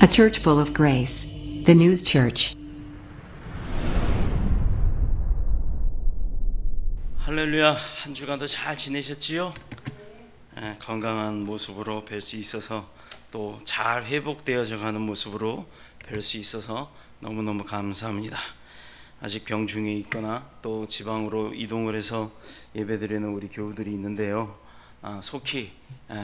A church full of grace. The News Church. 할렐루야. 한 주간도 잘 지내셨지요? 건강한 모습으로 뵐 수 있어서 또 잘 회복되어져 가는 모습으로 뵐 수 있어서 너무너무 감사합니다. 아직 병 중에 있거나 또 지방으로 이동을 해서 예배드리는 우리 교우들이 있는데요. 속히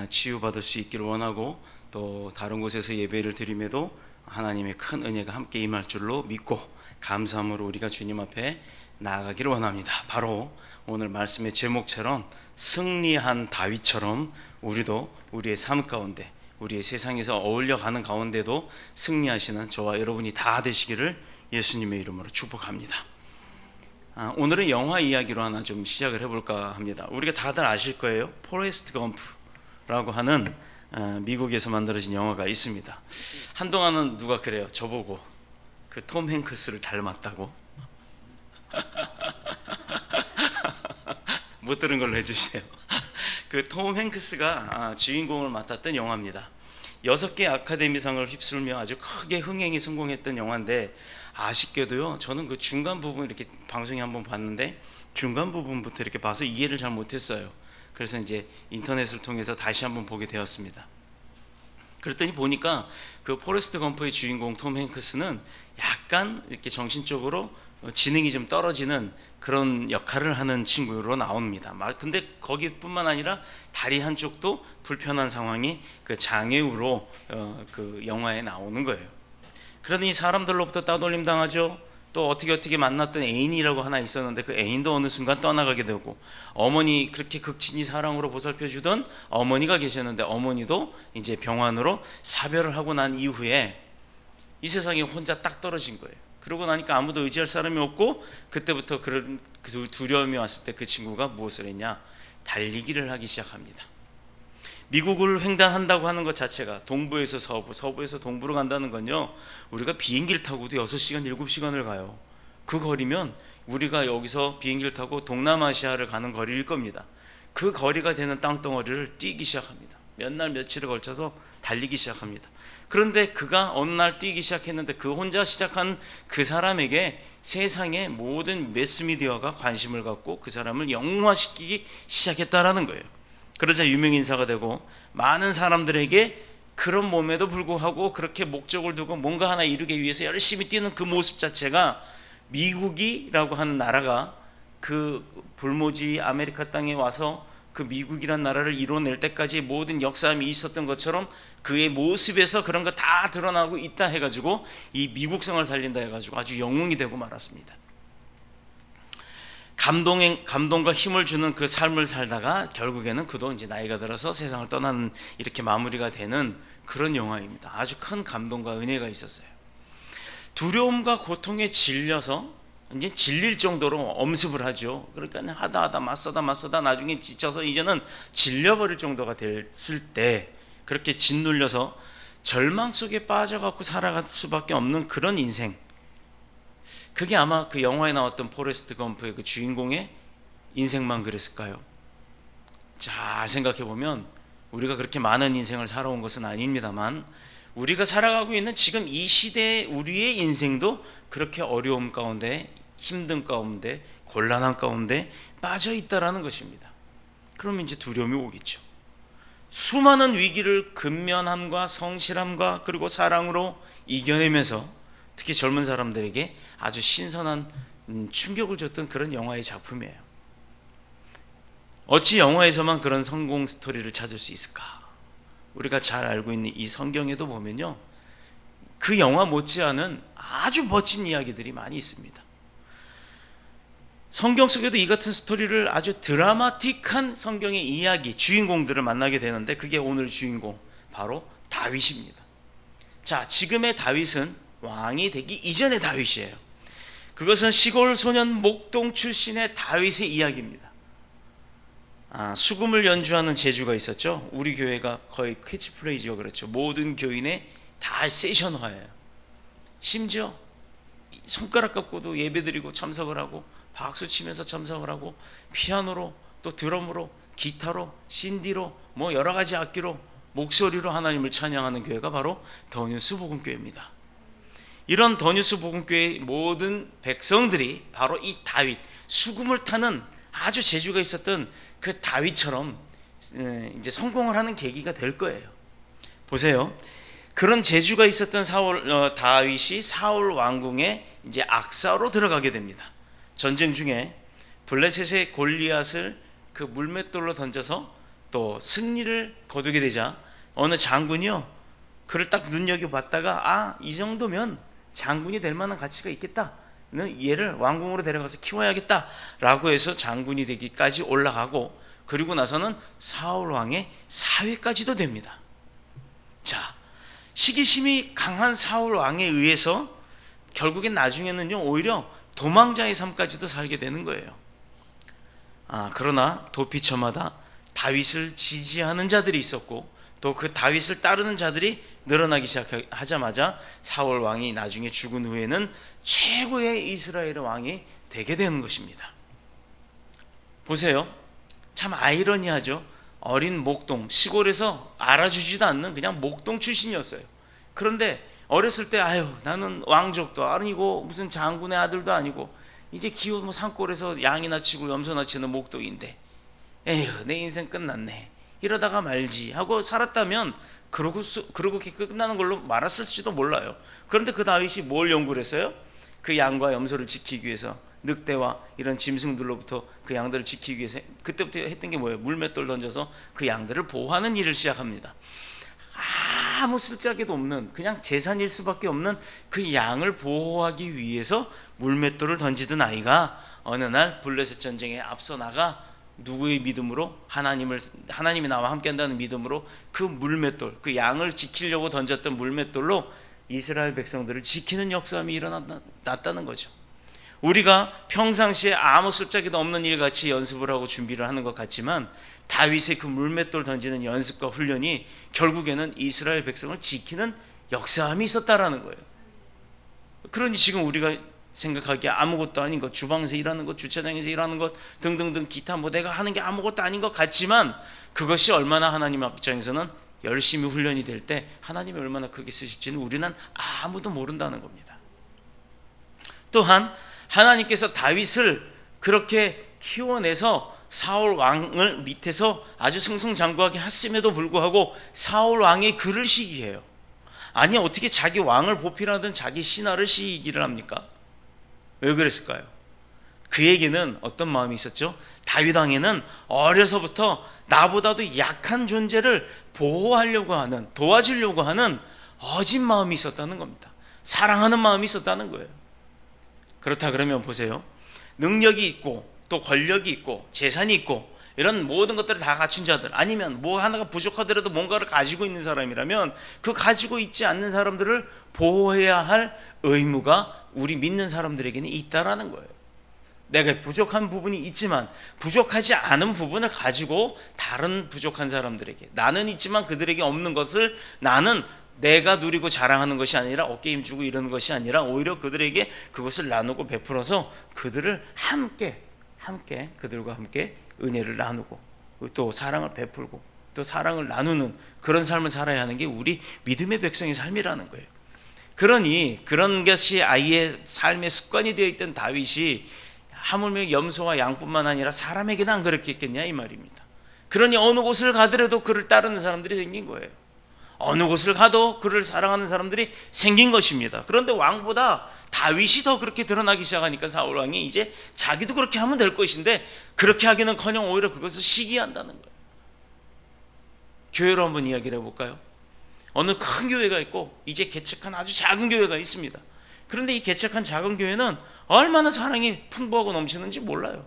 치유받을 수 있기를 원하고 또 다른 곳에서 예배를 드림에도 하나님의 큰 은혜가 함께 임할 줄로 믿고 감사함으로 우리가 주님 앞에 나아가기를 원합니다. 바로 오늘 말씀의 제목처럼 승리한 다윗처럼 우리도 우리의 삶 가운데 우리의 세상에서 어울려가는 가운데도 승리하시는 저와 여러분이 다 되시기를 예수님의 이름으로 축복합니다. 오늘은 영화 이야기로 하나 좀 시작을 해볼까 합니다. 우리가 다들 아실 거예요. 포레스트 검프라고 하는 미국에서 만들어진 영화가 있습니다. 한동안은 누가 그래요. 저보고 그 톰 행크스를 닮았다고. 못 들은 걸로 해주세요. 그 톰 행크스가 주인공을 맡았던 영화입니다. 6개 아카데미상을 휩쓸며 아주 크게 흥행에 성공했던 영화인데, 아쉽게도요 저는 그 중간 부분 이렇게 방송에 한번 봤는데 중간 부분부터 이렇게 봐서 이해를 잘 못했어요. 그래서 이제 인터넷을 통해서 다시 한번 보게 되었습니다. 그랬더니 보니까 그 포레스트 검프의 주인공 톰 행크스는 약간 이렇게 정신적으로 지능이 좀 떨어지는 그런 역할을 하는 친구로 나옵니다. 근데 거기뿐만 아니라 다리 한쪽도 불편한 상황이 그 장애우로 그 영화에 나오는 거예요. 그러더니 사람들로부터 따돌림 당하죠. 또 어떻게 만났던 애인이라고 하나 있었는데 그 애인도 어느 순간 떠나가게 되고, 어머니 그렇게 극진히 사랑으로 보살펴 주던 어머니가 계셨는데 어머니도 이제 병환으로 사별을 하고 난 이후에 이 세상에 혼자 딱 떨어진 거예요. 그러고 나니까 아무도 의지할 사람이 없고, 그때부터 그런 두려움이 왔을 때 그 친구가 무엇을 했냐, 달리기를 하기 시작합니다. 미국을 횡단한다고 하는 것 자체가 동부에서 서부, 서부에서 동부로 간다는 건요, 우리가 비행기를 타고도 6시간, 7시간을 가요. 그 거리면 우리가 여기서 비행기를 타고 동남아시아를 가는 거리일 겁니다. 그 거리가 되는 땅덩어리를 뛰기 시작합니다. 몇 날 며칠에 걸쳐서 달리기 시작합니다. 그런데 그가 어느 날 뛰기 시작했는데 그 혼자 시작한 그 사람에게 세상의 모든 매스미디어가 관심을 갖고 그 사람을 영화시키기 시작했다라는 거예요. 그러자 유명인사가 되고 많은 사람들에게 그런 몸에도 불구하고 그렇게 목적을 두고 뭔가 하나 이루기 위해서 열심히 뛰는 그 모습 자체가, 미국이라고 하는 나라가 그 불모지 아메리카 땅에 와서 그 미국이란 나라를 이뤄낼 때까지 모든 역사함이 있었던 것처럼 그의 모습에서 그런 거 다 드러나고 있다 해가지고 이 미국성을 살린다 해가지고 아주 영웅이 되고 말았습니다. 감동과 힘을 주는 그 삶을 살다가 결국에는 그도 이제 나이가 들어서 세상을 떠나는, 이렇게 마무리가 되는 그런 영화입니다. 아주 큰 감동과 은혜가 있었어요. 두려움과 고통에 질려서 이제 질릴 정도로 엄습을 하죠. 그러니까 하다 맞서다 나중에 지쳐서 이제는 질려버릴 정도가 됐을 때 그렇게 짓눌려서 절망 속에 빠져갖고 살아갈 수밖에 없는 그런 인생, 그게 아마 그 영화에 나왔던 포레스트 검프의 그 주인공의 인생만 그랬을까요? 잘 생각해보면 우리가 그렇게 많은 인생을 살아온 것은 아닙니다만, 우리가 살아가고 있는 지금 이 시대의 우리의 인생도 그렇게 어려움 가운데, 힘든 가운데, 곤란한 가운데 빠져 있다라는 것입니다. 그러면 이제 두려움이 오겠죠. 수많은 위기를 근면함과 성실함과 그리고 사랑으로 이겨내면서 특히 젊은 사람들에게 아주 신선한 충격을 줬던 그런 영화의 작품이에요. 어찌 영화에서만 그런 성공 스토리를 찾을 수 있을까? 우리가 잘 알고 있는 이 성경에도 보면요, 그 영화 못지않은 아주 멋진 이야기들이 많이 있습니다. 성경 속에도 이 같은 스토리를, 아주 드라마틱한 성경의 이야기, 주인공들을 만나게 되는데 그게 오늘 주인공 바로 다윗입니다. 자, 지금의 다윗은 왕이 되기 이전의 다윗이에요. 그것은 시골 소년 목동 출신의 다윗의 이야기입니다. 수금을 연주하는 재주가 있었죠. 우리 교회가 거의 캐치프레이즈가 그렇죠. 모든 교인의 다 세션화예요. 심지어 손가락 갖고도 예배드리고 참석을 하고, 박수 치면서 참석을 하고, 피아노로 또 드럼으로 기타로 신디로 뭐 여러 가지 악기로 목소리로 하나님을 찬양하는 교회가 바로 더뉴스 복음교회입니다. 이런 더뉴스 복음교회의 모든 백성들이 바로 이 다윗, 수금을 타는 아주 재주가 있었던 그 다윗처럼 이제 성공을 하는 계기가 될 거예요. 보세요. 그런 재주가 있었던 다윗이 사울 왕궁에 이제 악사로 들어가게 됩니다. 전쟁 중에 블레셋의 골리앗을 그 물맷돌로 던져서 또 승리를 거두게 되자 어느 장군이요, 그를 딱 눈여겨봤다가 이 정도면 장군이 될 만한 가치가 있겠다, 얘를 왕궁으로 데려가서 키워야겠다 라고 해서 장군이 되기까지 올라가고, 그리고 나서는 사울 왕의 사위까지도 됩니다. 자, 시기심이 강한 사울 왕에 의해서 결국엔 나중에는요 오히려 도망자의 삶까지도 살게 되는 거예요. 그러나 도피처마다 다윗을 지지하는 자들이 있었고, 또 그 다윗을 따르는 자들이 늘어나기 시작하자마자 사울 왕이 나중에 죽은 후에는 최고의 이스라엘의 왕이 되게 되는 것입니다. 보세요. 참 아이러니하죠. 어린 목동, 시골에서 알아주지도 않는 그냥 목동 출신이었어요. 그런데 어렸을 때 나는 왕족도 아니고 무슨 장군의 아들도 아니고 이제 기호 산골에서 양이나 치고 염소나 치는 목동인데 에휴, 내 인생 끝났네, 이러다가 말지 하고 살았다면 그렇게 끝나는 걸로 말았을지도 몰라요. 그런데 그 다윗이 뭘 연구를 했어요? 그 양과 염소를 지키기 위해서, 늑대와 이런 짐승들로부터 그 양들을 지키기 위해서 그때부터 했던 게 뭐예요? 물맷돌 던져서 그 양들을 보호하는 일을 시작합니다. 아무 쓸데기도 없는 그냥 재산일 수밖에 없는 그 양을 보호하기 위해서 물맷돌을 던지던 아이가 어느 날 블레셋 전쟁에 앞서 나가 누구의 믿음으로? 하나님이 나와 함께한다는 믿음으로 그 물맷돌, 그 양을 지키려고 던졌던 물맷돌로 이스라엘 백성들을 지키는 역사함이 일어났다는 거죠. 우리가 평상시에 아무 쓸데기도 없는 일같이 연습을 하고 준비를 하는 것 같지만 다윗의 그 물맷돌 던지는 연습과 훈련이 결국에는 이스라엘 백성을 지키는 역사함이 있었다라는 거예요. 그러니 지금 우리가 생각하기에 아무것도 아닌 것, 주방에서 일하는 것, 주차장에서 일하는 것 등등등 기타 내가 하는 게 아무것도 아닌 것 같지만 그것이 얼마나 하나님 입장에서는 열심히 훈련이 될 때 하나님이 얼마나 크게 쓰실지는 우리는 아무도 모른다는 겁니다. 또한 하나님께서 다윗을 그렇게 키워내서 사울 왕을 밑에서 아주 승승장구하게 했음에도 불구하고 사울 왕이 그를 시기해요. 아니, 어떻게 자기 왕을 보필하던 자기 신하를 시기를 합니까? 왜 그랬을까요? 그에게는 어떤 마음이 있었죠? 다윗 왕에는 어려서부터 나보다도 약한 존재를 보호하려고 하는, 도와주려고 하는 어진 마음이 있었다는 겁니다. 사랑하는 마음이 있었다는 거예요. 그렇다 그러면 보세요. 능력이 있고 또 권력이 있고 재산이 있고 이런 모든 것들을 다 갖춘 자들, 아니면 뭐 하나가 부족하더라도 뭔가를 가지고 있는 사람이라면 그 가지고 있지 않는 사람들을 보호해야 할 의무가 우리 믿는 사람들에게는 있다라는 거예요. 내가 부족한 부분이 있지만 부족하지 않은 부분을 가지고 다른 부족한 사람들에게, 나는 있지만 그들에게 없는 것을 나는 내가 누리고 자랑하는 것이 아니라 어깨 힘주고 이러는 것이 아니라 오히려 그들에게 그것을 나누고 베풀어서 그들을 함께 그들과 함께 은혜를 나누고 또 사랑을 베풀고 또 사랑을 나누는 그런 삶을 살아야 하는 게 우리 믿음의 백성의 삶이라는 거예요. 그러니 그런 것이 아이의 삶의 습관이 되어 있던 다윗이 하물며 염소와 양뿐만 아니라 사람에게는 안 그렇겠겠냐 이 말입니다. 그러니 어느 곳을 가더라도 그를 따르는 사람들이 생긴 거예요. 어느 곳을 가도 그를 사랑하는 사람들이 생긴 것입니다. 그런데 왕보다 다윗이 더 그렇게 드러나기 시작하니까 사울 왕이 이제 자기도 그렇게 하면 될 것인데 그렇게 하기는커녕 오히려 그것을 시기한다는 거예요. 교회로 한번 이야기를 해볼까요? 어느 큰 교회가 있고 이제 개척한 아주 작은 교회가 있습니다. 그런데 이 개척한 작은 교회는 얼마나 사랑이 풍부하고 넘치는지 몰라요.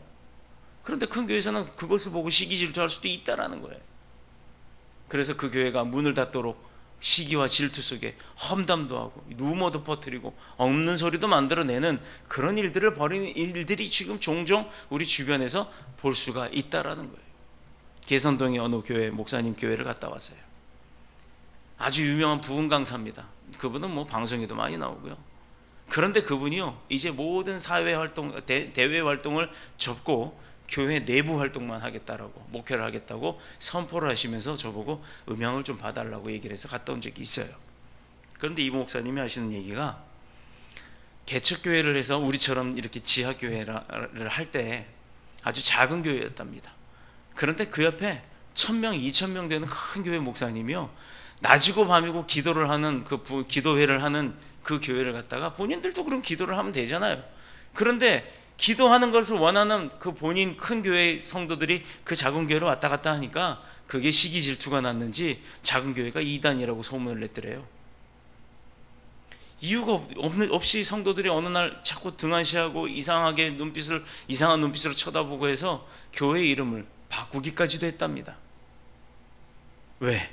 그런데 큰 교회에서는 그것을 보고 시기 질투할 수도 있다라는 거예요. 그래서 그 교회가 문을 닫도록 시기와 질투 속에 험담도 하고 루머도 퍼뜨리고 없는 소리도 만들어내는 그런 일들을 벌이는 일들이 지금 종종 우리 주변에서 볼 수가 있다라는 거예요. 개선동의 어느 교회 목사님 교회를 갔다 왔어요. 아주 유명한 부흥 강사입니다. 그분은 뭐 방송에도 많이 나오고요. 그런데 그분이요 이제 모든 사회 활동, 대외 활동을 접고 교회 내부 활동만 하겠다라고, 목회를 하겠다고 선포를 하시면서 저보고 음향을 좀 봐달라고 얘기를 해서 갔다 온 적이 있어요. 그런데 이 목사님이 하시는 얘기가, 개척교회를 해서 우리처럼 이렇게 지하교회를 할 때 아주 작은 교회였답니다. 그런데 그 옆에 1000명, 2000명 되는 큰 교회 목사님이요, 낮이고 밤이고 기도를 하는 기도회를 하는 그 교회를 갖다가, 본인들도 그럼 기도를 하면 되잖아요. 그런데 기도하는 것을 원하는 그 본인 큰 교회 성도들이 그 작은 교회로 왔다 갔다 하니까 그게 시기 질투가 났는지 작은 교회가 이단이라고 소문을 냈더래요. 이유가 없이 성도들이 어느 날 자꾸 등한시하고 이상한 눈빛으로 쳐다보고 해서 교회 이름을 바꾸기까지도 했답니다. 왜?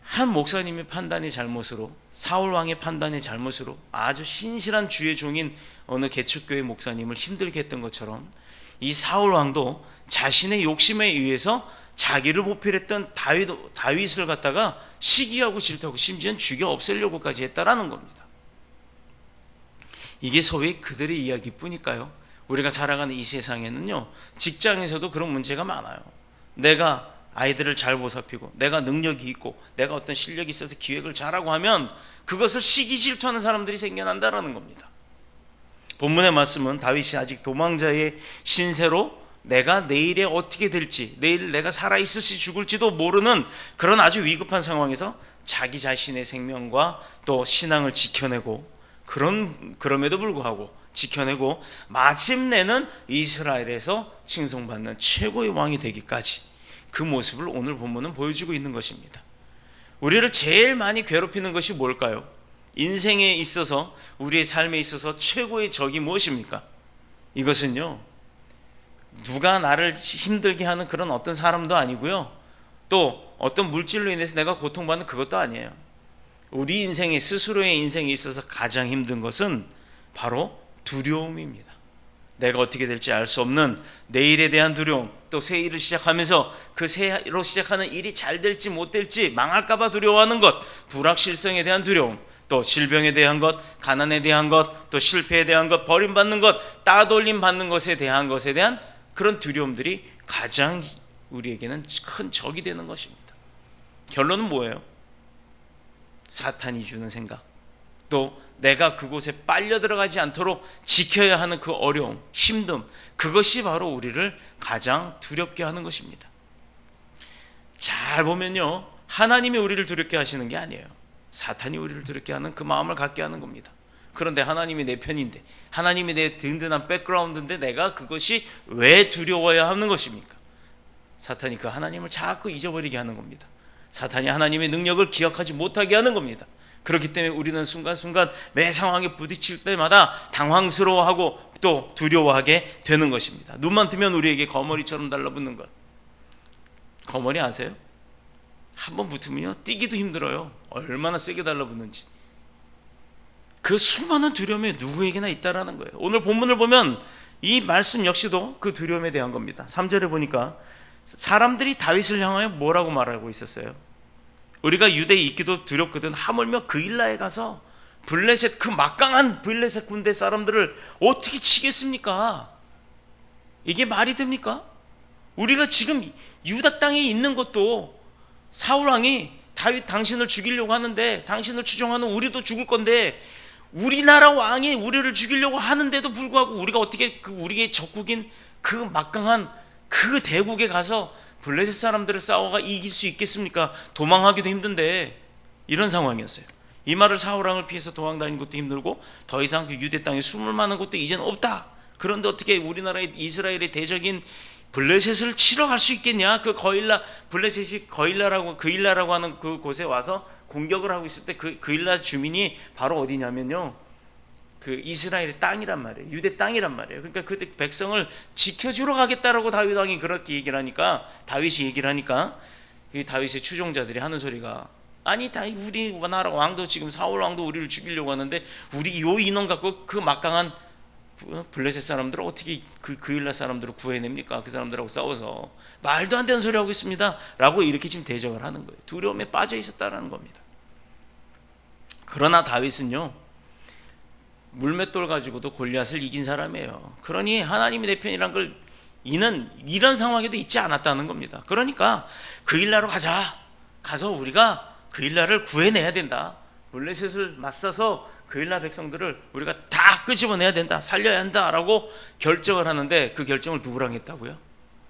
한 목사님의 판단의 잘못으로, 사울 왕의 판단의 잘못으로 아주 신실한 주의 종인 어느 개척교회 목사님을 힘들게 했던 것처럼, 이 사울 왕도 자신의 욕심에 의해서 자기를 보필했던 다윗을 갖다가 시기하고 질투하고 심지어는 죽여 없애려고까지 했다라는 겁니다. 이게 소위 그들의 이야기뿐일까요? 우리가 살아가는 이 세상에는요, 직장에서도 그런 문제가 많아요. 내가 아이들을 잘 보살피고, 내가 능력이 있고, 내가 어떤 실력이 있어서 기획을 잘하고 하면 그것을 시기 질투하는 사람들이 생겨난다라는 겁니다. 본문의 말씀은 다윗이 아직 도망자의 신세로 내가 내일에 어떻게 될지, 내일 내가 살아있을지 죽을지도 모르는 그런 아주 위급한 상황에서 자기 자신의 생명과 또 신앙을 지켜내고, 그럼에도 불구하고 지켜내고 마침내는 이스라엘에서 칭송받는 최고의 왕이 되기까지, 그 모습을 오늘 본문은 보여주고 있는 것입니다. 우리를 제일 많이 괴롭히는 것이 뭘까요? 인생에 있어서, 우리의 삶에 있어서 최고의 적이 무엇입니까? 이것은요, 누가 나를 힘들게 하는 그런 어떤 사람도 아니고요, 또 어떤 물질로 인해서 내가 고통받는 그것도 아니에요. 우리 인생에, 스스로의 인생에 있어서 가장 힘든 것은 바로 두려움입니다. 내가 어떻게 될지 알 수 없는 내일에 대한 두려움, 또 새 일을 시작하면서 그 새로 시작하는 일이 잘 될지 못 될지 망할까봐 두려워하는 것, 불확실성에 대한 두려움, 또 질병에 대한 것, 가난에 대한 것, 또 실패에 대한 것, 버림받는 것, 따돌림 받는 것에 대한 그런 두려움들이 가장 우리에게는 큰 적이 되는 것입니다. 결론은 뭐예요? 사탄이 주는 생각, 또 내가 그곳에 빨려 들어가지 않도록 지켜야 하는 그 어려움, 힘듦, 그것이 바로 우리를 가장 두렵게 하는 것입니다. 잘 보면요, 하나님이 우리를 두렵게 하시는 게 아니에요. 사탄이 우리를 두렵게 하는 그 마음을 갖게 하는 겁니다. 그런데 하나님이 내 편인데, 하나님이 내 든든한 백그라운드인데 내가 그것이 왜 두려워야 하는 것입니까? 사탄이 그 하나님을 자꾸 잊어버리게 하는 겁니다. 사탄이 하나님의 능력을 기억하지 못하게 하는 겁니다. 그렇기 때문에 우리는 순간순간 매 상황에 부딪힐 때마다 당황스러워하고 또 두려워하게 되는 것입니다. 눈만 뜨면 우리에게 거머리처럼 달라붙는 것. 거머리 아세요? 한번 붙으면요, 뛰기도 힘들어요. 얼마나 세게 달라붙는지. 그 수많은 두려움이 누구에게나 있다라는 거예요. 오늘 본문을 보면 이 말씀 역시도 그 두려움에 대한 겁니다. 3절에 보니까 사람들이 다윗을 향하여 뭐라고 말하고 있었어요? 우리가 유대에 있기도 두렵거든 하물며 그일라에 가서 블레셋, 그 막강한 블레셋 군대 사람들을 어떻게 치겠습니까? 이게 말이 됩니까? 우리가 지금 유다 땅에 있는 것도 사울 왕이 다윗 당신을 죽이려고 하는데, 당신을 추종하는 우리도 죽을 건데, 우리나라 왕이 우리를 죽이려고 하는데도 불구하고 우리가 어떻게 우리의 적국인 그 막강한 그 대국에 가서 블레셋 사람들을 싸워가 이길 수 있겠습니까? 도망하기도 힘든데, 이런 상황이었어요. 이 말을 사울 왕을 피해서 도망 다니는 것도 힘들고 더 이상 그 유대 땅에 숨을 만한 것도 이제는 없다. 그런데 어떻게 우리나라의 이스라엘의 대적인 블레셋을 치러 갈 수 있겠냐? 그 블레셋이 그일라라고 하는 그 곳에 와서 공격을 하고 있을 때 그일라 주민이 바로 어디냐면요, 그 이스라엘의 땅이란 말이에요. 유대 땅이란 말이에요. 그러니까 그 백성을 지켜주러 가겠다라고 다윗 왕이 그렇게 얘기를 하니까, 다윗이 얘기를 하니까 이 다윗의 추종자들이 하는 소리가, 아니 우리 나라 왕도 지금 사울 왕도 우리를 죽이려고 하는데 우리 요 인원 갖고 그 막강한 블레셋 사람들을 어떻게 그일라 사람들을 구해냅니까? 그 사람들하고 싸워서 말도 안 되는 소리 하고 있습니다 라고 이렇게 지금 대적을 하는 거예요. 두려움에 빠져 있었다라는 겁니다. 그러나 다윗은요, 물맷돌 가지고도 골리앗을 이긴 사람이에요. 그러니 하나님이 내 편이란 걸 이는 이런 상황에도 있지 않았다는 겁니다. 그러니까 그 일나로 가서 우리가 그 일나를 구해내야 된다. 블레셋을 맞서서 그 일나 백성들을 우리가 다 끄집어내야 된다, 살려야 한다라고 결정을 하는데, 그 결정을 누구랑 했다고요?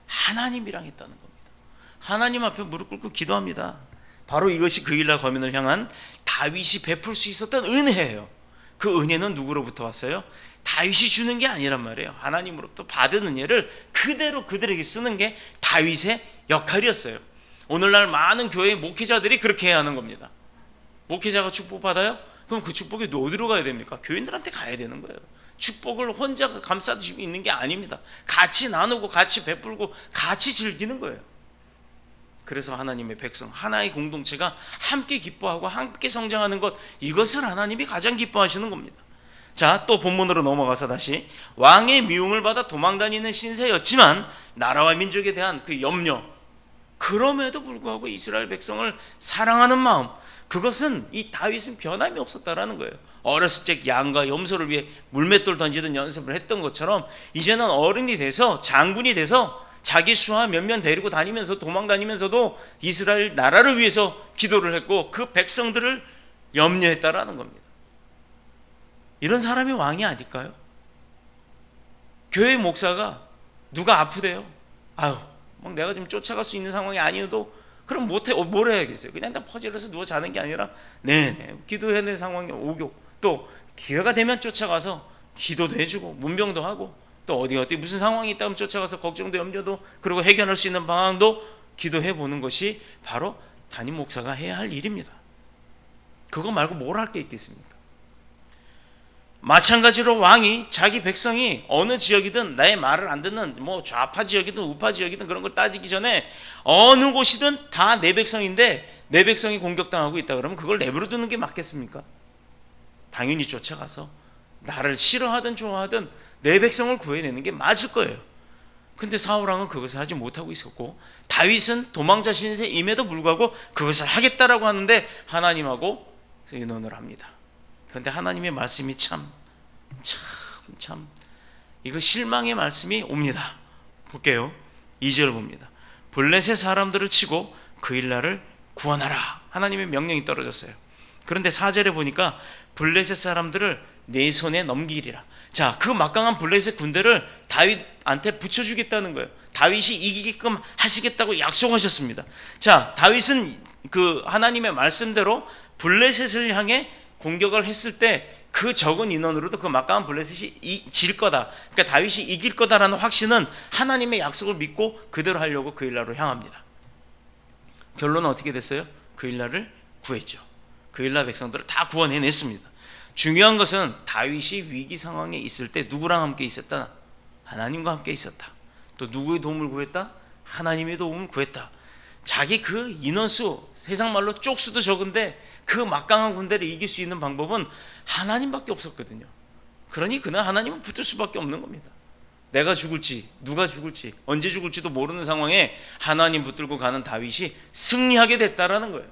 하나님이랑 했다는 겁니다. 하나님 앞에 무릎 꿇고 기도합니다. 바로 이것이 그 일나 거민을 향한 다윗이 베풀 수 있었던 은혜예요. 그 은혜는 누구로부터 왔어요? 다윗이 주는 게 아니란 말이에요. 하나님으로부터 받은 은혜를 그대로 그들에게 쓰는 게 다윗의 역할이었어요. 오늘날 많은 교회 목회자들이 그렇게 해야 하는 겁니다. 목회자가 축복받아요? 그럼 그 축복이 어디로 가야 됩니까? 교인들한테 가야 되는 거예요. 축복을 혼자 감싸듯이 있는 게 아닙니다. 같이 나누고 같이 베풀고 같이 즐기는 거예요. 그래서 하나님의 백성, 하나의 공동체가 함께 기뻐하고 함께 성장하는 것, 이것을 하나님이 가장 기뻐하시는 겁니다. 자, 또 본문으로 넘어가서 다시, 왕의 미움을 받아 도망다니는 신세였지만 나라와 민족에 대한 그 염려, 그럼에도 불구하고 이스라엘 백성을 사랑하는 마음, 그것은 이 다윗은 변함이 없었다라는 거예요. 어렸을 적 양과 염소를 위해 물맷돌 던지던 연습을 했던 것처럼 이제는 어른이 돼서 장군이 돼서 자기 수하 몇몇 데리고 다니면서 도망다니면서도 이스라엘 나라를 위해서 기도를 했고 그 백성들을 염려했다라는 겁니다. 이런 사람이 왕이 아닐까요? 교회 목사가 누가 아프대요? 아유, 막 내가 지금 쫓아갈 수 있는 상황이 아니어도 그럼 뭘 해야겠어요? 그냥 다 퍼질러서 누워 자는 게 아니라 기도해야 되는 상황이 오고, 또 기회가 되면 쫓아가서 기도도 해주고 문병도 하고, 또 어디 무슨 상황이 있다면 쫓아가서 걱정도 염려도, 그리고 해결할 수 있는 방안도 기도해 보는 것이 바로 담임 목사가 해야 할 일입니다. 그거 말고 뭘 할 게 있겠습니까? 마찬가지로 왕이 자기 백성이 어느 지역이든 나의 말을 안 듣는 뭐 좌파 지역이든 우파 지역이든 그런 걸 따지기 전에 어느 곳이든 다 내 백성인데 내 백성이 공격당하고 있다 그러면 그걸 내버려 두는 게 맞겠습니까? 당연히 쫓아가서 나를 싫어하든 좋아하든 내 백성을 구해내는 게 맞을 거예요. 근데 사울왕은 그것을 하지 못하고 있었고, 다윗은 도망자 신세임에도 불구하고 그것을 하겠다라고 하는데 하나님하고 의논을 합니다. 그런데 하나님의 말씀이 참 이거 실망의 말씀이 옵니다. 볼게요. 2절 봅니다. 블레셋 사람들을 치고 그 일나를 구원하라. 하나님의 명령이 떨어졌어요. 그런데 4절에 보니까 블레셋 사람들을 내 손에 넘기리라. 자, 그 막강한 블레셋 군대를 다윗한테 붙여주겠다는 거예요. 다윗이 이기게끔 하시겠다고 약속하셨습니다. 자, 다윗은 그 하나님의 말씀대로 블레셋을 향해 공격을 했을 때 그 적은 인원으로도 그 막강한 블레셋이 질 거다, 그러니까 다윗이 이길 거다라는 확신은 하나님의 약속을 믿고 그대로 하려고 그 일나로 향합니다. 결론은 어떻게 됐어요? 그 일나를 구했죠. 그 일나 백성들을 다 구원해냈습니다. 중요한 것은 다윗이 위기 상황에 있을 때 누구랑 함께 있었다? 하나님과 함께 있었다. 또 누구의 도움을 구했다? 하나님의 도움을 구했다. 자기 그 인원수, 세상 말로 쪽수도 적은데 그 막강한 군대를 이길 수 있는 방법은 하나님밖에 없었거든요. 그러니 그는 하나님은 붙을 수밖에 없는 겁니다. 내가 죽을지, 누가 죽을지, 언제 죽을지도 모르는 상황에 하나님 붙들고 가는 다윗이 승리하게 됐다라는 거예요.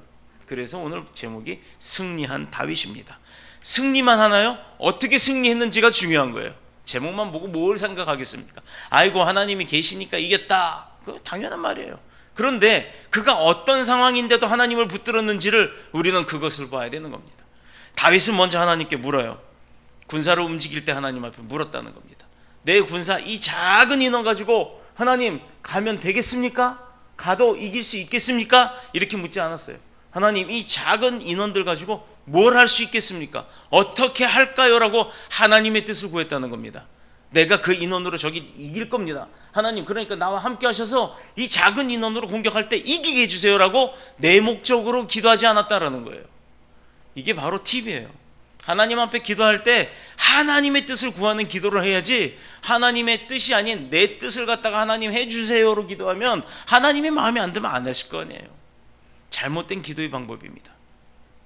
그래서 오늘 제목이 승리한 다윗입니다. 승리만 하나요? 어떻게 승리했는지가 중요한 거예요. 제목만 보고 뭘 생각하겠습니까? 아이고, 하나님이 계시니까 이겼다. 그거 당연한 말이에요. 그런데 그가 어떤 상황인데도 하나님을 붙들었는지를 우리는 그것을 봐야 되는 겁니다. 다윗은 먼저 하나님께 물어요. 군사를 움직일 때 하나님 앞에 물었다는 겁니다. 내 군사 이 작은 인원 가지고 하나님 가면 되겠습니까? 가도 이길 수 있겠습니까? 이렇게 묻지 않았어요. 하나님, 이 작은 인원들 가지고 뭘 할 수 있겠습니까? 어떻게 할까요? 라고 하나님의 뜻을 구했다는 겁니다. 내가 그 인원으로 저기 이길 겁니다. 하나님, 그러니까 나와 함께 하셔서 이 작은 인원으로 공격할 때 이기게 해주세요 라고 내 목적으로 기도하지 않았다라는 거예요. 이게 바로 팁이에요. 하나님 앞에 기도할 때 하나님의 뜻을 구하는 기도를 해야지, 하나님의 뜻이 아닌 내 뜻을 갖다가 하나님 해주세요로 기도하면 하나님의 마음에 안 들면 안 하실 거 아니에요. 잘못된 기도의 방법입니다.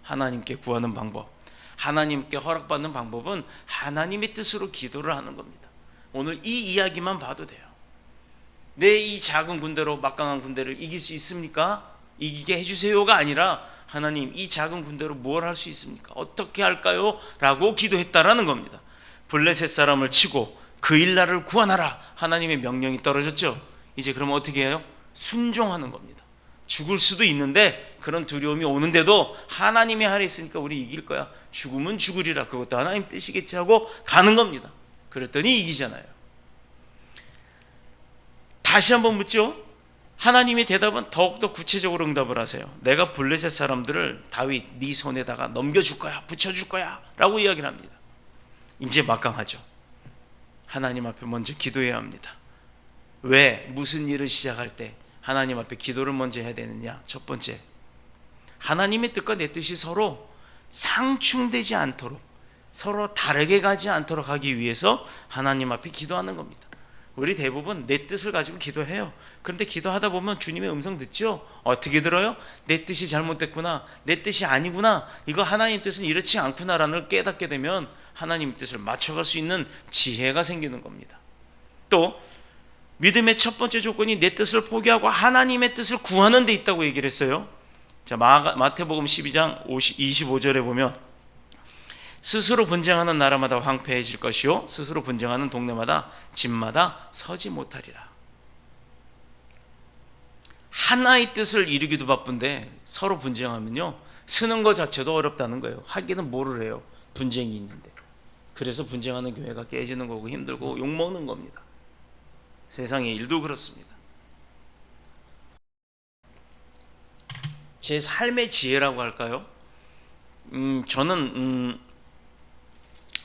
하나님께 구하는 방법, 하나님께 허락받는 방법은 하나님의 뜻으로 기도를 하는 겁니다. 오늘 이 이야기만 봐도 돼요. 내 이 작은 군대로 막강한 군대를 이길 수 있습니까? 이기게 해주세요가 아니라 하나님, 이 작은 군대로 뭘 할 수 있습니까? 어떻게 할까요? 라고 기도했다라는 겁니다. 블레셋 사람을 치고 그 일날을 구원하라. 하나님의 명령이 떨어졌죠. 이제 그러면 어떻게 해요? 순종하는 겁니다. 죽을 수도 있는데 그런 두려움이 오는데도 하나님의 할에 있으니까 우리 이길 거야. 죽으면 죽으리라. 그것도 하나님 뜻이겠지 하고 가는 겁니다. 그랬더니 이기잖아요. 다시 한번 묻죠. 하나님의 대답은 더욱더 구체적으로 응답을 하세요. 내가 블레셋 사람들을 다윗 네 손에다가 넘겨줄 거야. 붙여줄 거야 라고 이야기를 합니다. 이제 막강하죠. 하나님 앞에 먼저 기도해야 합니다. 왜? 무슨 일을 시작할 때 하나님 앞에 기도를 먼저 해야 되느냐? 첫 번째, 하나님의 뜻과 내 뜻이 서로 상충되지 않도록, 서로 다르게 가지 않도록 하기 위해서 하나님 앞에 기도하는 겁니다. 우리 대부분 내 뜻을 가지고 기도해요. 그런데 기도하다 보면 주님의 음성 듣죠? 어떻게 들어요? 내 뜻이 잘못됐구나, 내 뜻이 아니구나, 이거 하나님 뜻은 이렇지 않구나라는 걸 깨닫게 되면 하나님 뜻을 맞춰갈 수 있는 지혜가 생기는 겁니다. 또 믿음의 첫 번째 조건이 내 뜻을 포기하고 하나님의 뜻을 구하는 데 있다고 얘기를 했어요. 자, 마태복음 12장 25절에 보면 스스로 분쟁하는 나라마다 황폐해질 것이요 스스로 분쟁하는 동네마다 집마다 서지 못하리라. 하나의 뜻을 이루기도 바쁜데 서로 분쟁하면요 쓰는 것 자체도 어렵다는 거예요. 하기는 뭐를 해요? 분쟁이 있는데. 그래서 분쟁하는 교회가 깨지는 거고 힘들고 욕먹는 겁니다. 세상의 일도 그렇습니다. 제 삶의 지혜라고 할까요? 저는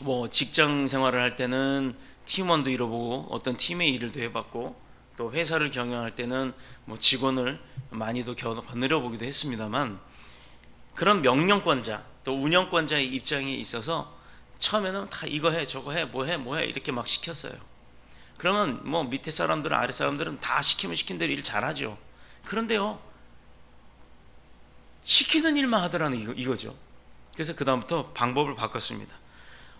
뭐 직장 생활을 할 때는 팀원도 잃어보고 어떤 팀의 일도 해봤고 또 회사를 경영할 때는 뭐 직원을 많이도 거느려 보기도 했습니다만, 그런 명령권자 또 운영권자의 입장에 있어서 처음에는 다 이거 해 저거 해 뭐 해 이렇게 막 시켰어요. 그러면 뭐 밑에 사람들은 아래 사람들은 다 시키면 시킨 대로 일 잘하죠. 그런데요 시키는 일만 하더라는 이거죠. 그래서 그 다음부터 방법을 바꿨습니다.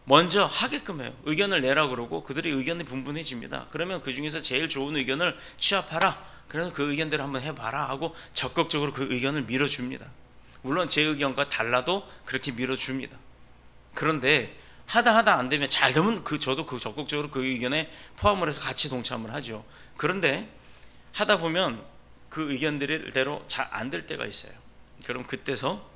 먼저 하게끔 해요. 의견을 내라 그러고 그들의 의견이 분분해집니다. 그러면 그 중에서 제일 좋은 의견을 취합하라. 그래서 그 의견대로 한번 해봐라 하고 적극적으로 그 의견을 밀어줍니다. 물론 제 의견과 달라도 그렇게 밀어줍니다. 그런데 하다 안 되면 잘 되면 저도 적극적으로 그 의견에 포함을 해서 같이 동참을 하죠. 그런데 하다 보면 그 의견대로 잘 안 될 때가 있어요. 그럼 그때서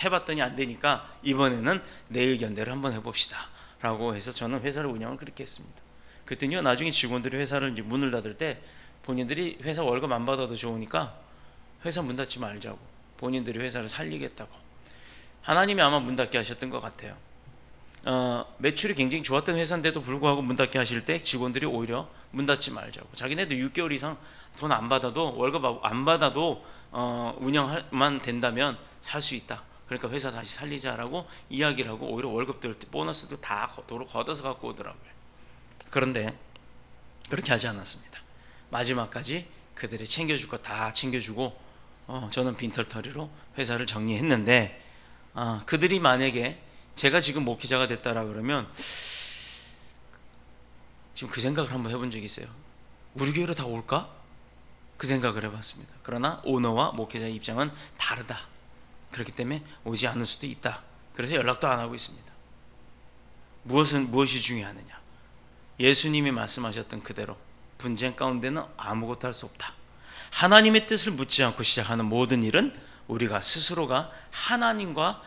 해봤더니 안 되니까 이번에는 내 의견대로 한번 해봅시다 라고 해서 저는 회사를 운영을 그렇게 했습니다. 그랬더니요 나중에 직원들이 회사를 이제 문을 닫을 때 본인들이 회사 월급 안 받아도 좋으니까 회사 문 닫지 말자고, 본인들이 회사를 살리겠다고. 하나님이 아마 문 닫게 하셨던 것 같아요. 매출이 굉장히 좋았던 회사인데도 불구하고 문 닫게 하실 때 직원들이 오히려 문 닫지 말자고, 자기네도 6개월 이상 돈 안 받아도 월급 안 받아도 운영만 된다면 살 수 있다. 그러니까 회사 다시 살리자라고 이야기를 하고 오히려 월급들 보너스도 다 도로 걷어서 갖고 오더라고요. 그런데 그렇게 하지 않았습니다. 마지막까지 그들이 챙겨줄 거 다 챙겨주고 저는 빈털터리로 회사를 정리했는데, 그들이 만약에 제가 지금 목회자가 됐다라 그러면 지금 그 생각을 한번 해본 적이 있어요. 우리 교회로 다 올까? 그 생각을 해봤습니다. 그러나 오너와 목회자의 입장은 다르다. 그렇기 때문에 오지 않을 수도 있다. 그래서 연락도 안 하고 있습니다. 무엇이 중요하느냐? 예수님이 말씀하셨던 그대로 분쟁 가운데는 아무것도 할 수 없다. 하나님의 뜻을 묻지 않고 시작하는 모든 일은 우리가 스스로가 하나님과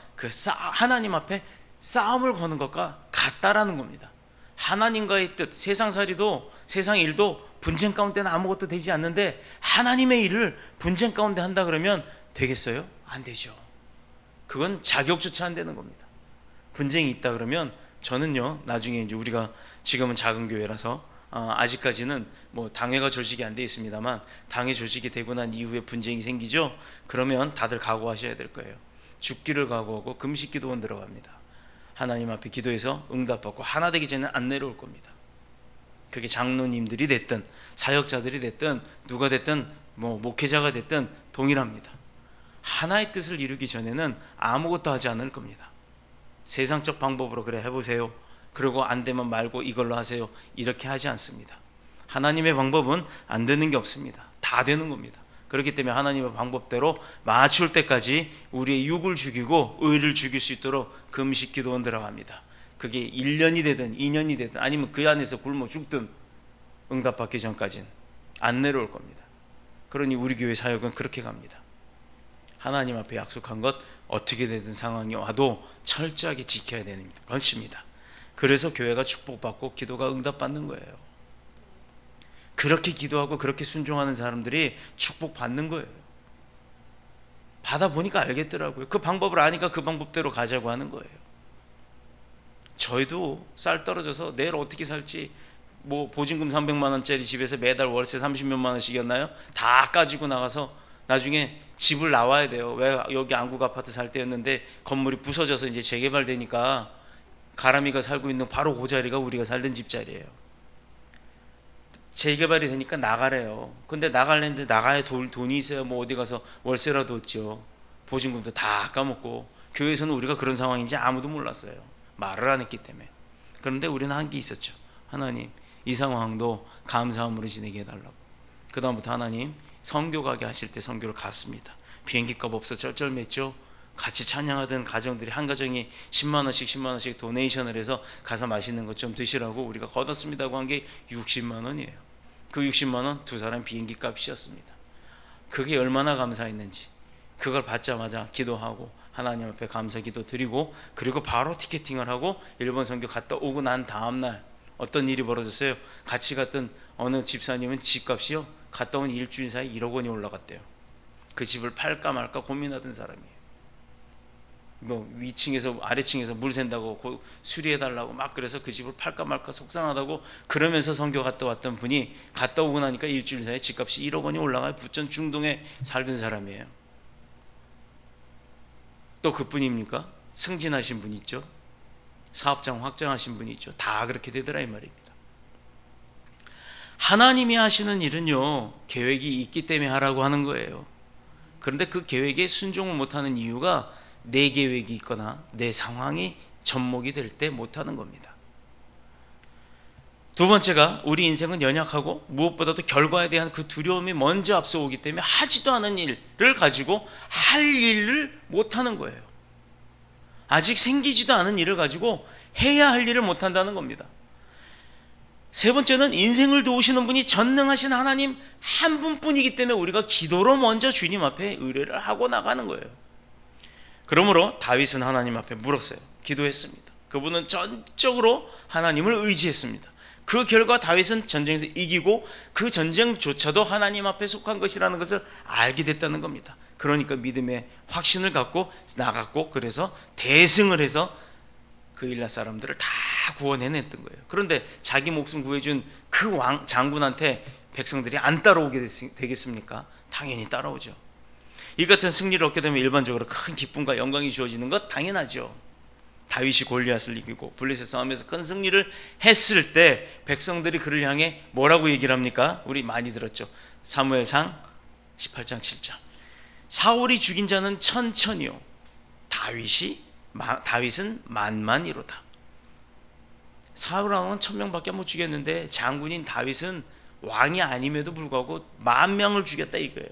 하나님 앞에 싸움을 거는 것과 같다라는 겁니다. 하나님과의 뜻, 세상살이도 세상 일도 분쟁 가운데는 아무것도 되지 않는데 하나님의 일을 분쟁 가운데 한다 그러면 되겠어요? 안 되죠. 그건 자격조차 안 되는 겁니다. 분쟁이 있다 그러면 저는요 나중에 이제 우리가 지금은 작은 교회라서 아직까지는 뭐 당회가 조직이 안 돼 있습니다만 당회 조직이 되고 난 이후에 분쟁이 생기죠. 그러면 다들 각오하셔야 될 거예요. 죽기를 각오하고 금식기도원 들어갑니다. 하나님 앞에 기도해서 응답받고 하나 되기 전에 안 내려올 겁니다. 그게 장로님들이 됐든 사역자들이 됐든 누가 됐든 뭐 목회자가 됐든 동일합니다. 하나의 뜻을 이루기 전에는 아무것도 하지 않을 겁니다. 세상적 방법으로 그래 해보세요. 그리고 안 되면 말고 이걸로 하세요. 이렇게 하지 않습니다. 하나님의 방법은 안 되는 게 없습니다. 다 되는 겁니다. 그렇기 때문에 하나님의 방법대로 맞출 때까지 우리의 육을 죽이고 의를 죽일 수 있도록 금식 기도원 들어갑니다. 그게 1년이 되든 2년이 되든 아니면 그 안에서 굶어 죽든 응답받기 전까지는 안 내려올 겁니다. 그러니 우리 교회 사역은 그렇게 갑니다. 하나님 앞에 약속한 것 어떻게 되든 상황이 와도 철저하게 지켜야 되는 것입니다. 그래서 교회가 축복받고 기도가 응답받는 거예요. 그렇게 기도하고 그렇게 순종하는 사람들이 축복받는 거예요. 받아보니까 알겠더라고요. 그 방법을 아니까 그 방법대로 가자고 하는 거예요. 저희도 쌀 떨어져서 내일 어떻게 살지, 뭐 보증금 300만 원짜리 집에서 매달 월세 30몇만 원씩이었나요? 다 까지고 나가서 나중에 집을 나와야 돼요. 왜 여기 안국 아파트 살 때였는데 건물이 부서져서 이제 재개발되니까 가람이가 살고 있는 바로 그 자리가 우리가 살던 집 자리예요. 재개발이 되니까 나가래요. 근데 나가려는데 나가야 돈이 있어야 뭐 어디 가서 월세라도 얻죠. 보증금도 다 까먹고. 교회에서는 우리가 그런 상황인지 아무도 몰랐어요. 말을 안 했기 때문에. 그런데 우리는 한 게 있었죠. 하나님, 이 상황도 감사함으로 지내게 해달라고. 그 다음부터 하나님 선교 가게 하실 때 선교를 갔습니다. 비행기값 없어 쩔쩔맸죠. 같이 찬양하던 가정들이 한 가정이 10만 원씩 도네이션을 해서 가서 맛있는 것 좀 드시라고 우리가 걷었습니다고 한 게 60만 원이에요. 그 60만 원 두 사람 비행기 값이었습니다. 그게 얼마나 감사했는지. 그걸 받자마자 기도하고 하나님 앞에 감사 기도 드리고, 그리고 바로 티켓팅을 하고 일본 선교 갔다 오고 난 다음날 어떤 일이 벌어졌어요. 같이 갔던 어느 집사님은 집값이요, 갔다 온 일주일 사이 1억 원이 올라갔대요. 그 집을 팔까 말까 고민하던 사람이에요. 뭐 위층에서 아래층에서 물 샌다고 수리해달라고 막 그래서 그 집을 팔까 말까 속상하다고 그러면서 선교 갔다 왔던 분이 갔다 오고 나니까 일주일 사이에 집값이 1억 원이 올라가요. 부천 중동에 살던 사람이에요. 또 그뿐입니까? 승진하신 분 있죠. 사업장 확장하신 분이 있죠. 다 그렇게 되더라 이 말입니다. 하나님이 하시는 일은요, 계획이 있기 때문에 하라고 하는 거예요. 그런데 그 계획에 순종을 못하는 이유가 내 계획이 있거나 내 상황이 접목이 될 때 못하는 겁니다. 두 번째가, 우리 인생은 연약하고 무엇보다도 결과에 대한 그 두려움이 먼저 앞서오기 때문에 하지도 않은 일을 가지고 할 일을 못하는 거예요. 아직 생기지도 않은 일을 가지고 해야 할 일을 못한다는 겁니다. 세 번째는, 인생을 도우시는 분이 전능하신 하나님 한 분뿐이기 때문에 우리가 기도로 먼저 주님 앞에 의뢰를 하고 나가는 거예요. 그러므로 다윗은 하나님 앞에 물었어요. 기도했습니다. 그분은 전적으로 하나님을 의지했습니다. 그 결과 다윗은 전쟁에서 이기고 그 전쟁조차도 하나님 앞에 속한 것이라는 것을 알게 됐다는 겁니다. 그러니까 믿음의 확신을 갖고 나갔고, 그래서 대승을 해서 그 일라 사람들을 다 구원해냈던 거예요. 그런데 자기 목숨 구해준 그 장군한테 백성들이 안 따라오게 되겠습니까? 당연히 따라오죠. 이 같은 승리를 얻게 되면 일반적으로 큰 기쁨과 영광이 주어지는 것 당연하죠. 다윗이 골리앗을 이기고 블레셋 싸움에서 큰 승리를 했을 때 백성들이 그를 향해 뭐라고 얘기를 합니까? 우리 많이 들었죠. 사무엘상 18장 7절. 사울이 죽인 자는 천천히요, 다윗은 만만이로다. 사울 왕은 1000명밖에 못 죽였는데 장군인 다윗은 왕이 아님에도 불구하고 10,000명을 죽였다 이거예요.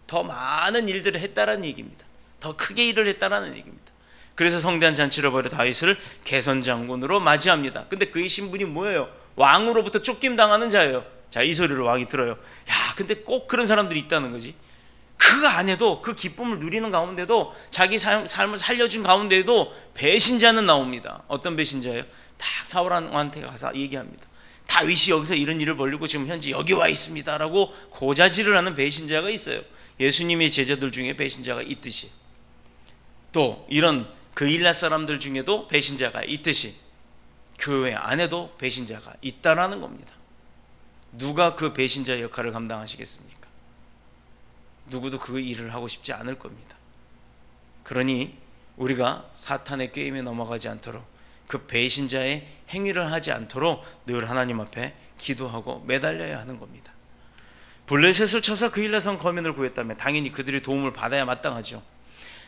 더 많은 일들을 했다라는 얘기입니다. 더 크게 일을 했다라는 얘기입니다. 그래서 성대한 잔치를 벌여 다윗을 개선장군으로 맞이합니다. 근데 그의 신분이 뭐예요? 왕으로부터 쫓김 당하는 자예요. 자, 이 소리를 왕이 들어요. 야, 근데 꼭 그런 사람들이 있다는 거지. 그 안에도, 그 기쁨을 누리는 가운데도, 자기 삶을 살려준 가운데도 배신자는 나옵니다. 어떤 배신자예요? 딱 사울 왕한테 가서 얘기합니다. 다윗이 여기서 이런 일을 벌리고 지금 현재 여기 와 있습니다 라고 고자질을 하는 배신자가 있어요. 예수님의 제자들 중에 배신자가 있듯이, 또 이런 그 일라 사람들 중에도 배신자가 있듯이 교회 안에도 배신자가 있다라는 겁니다. 누가 그 배신자 역할을 감당하시겠습니까? 누구도 그 일을 하고 싶지 않을 겁니다. 그러니 우리가 사탄의 게임에 넘어가지 않도록, 그 배신자의 행위를 하지 않도록 늘 하나님 앞에 기도하고 매달려야 하는 겁니다. 블레셋을 쳐서 그 일라성 거민을 구했다면 당연히 그들의 도움을 받아야 마땅하죠.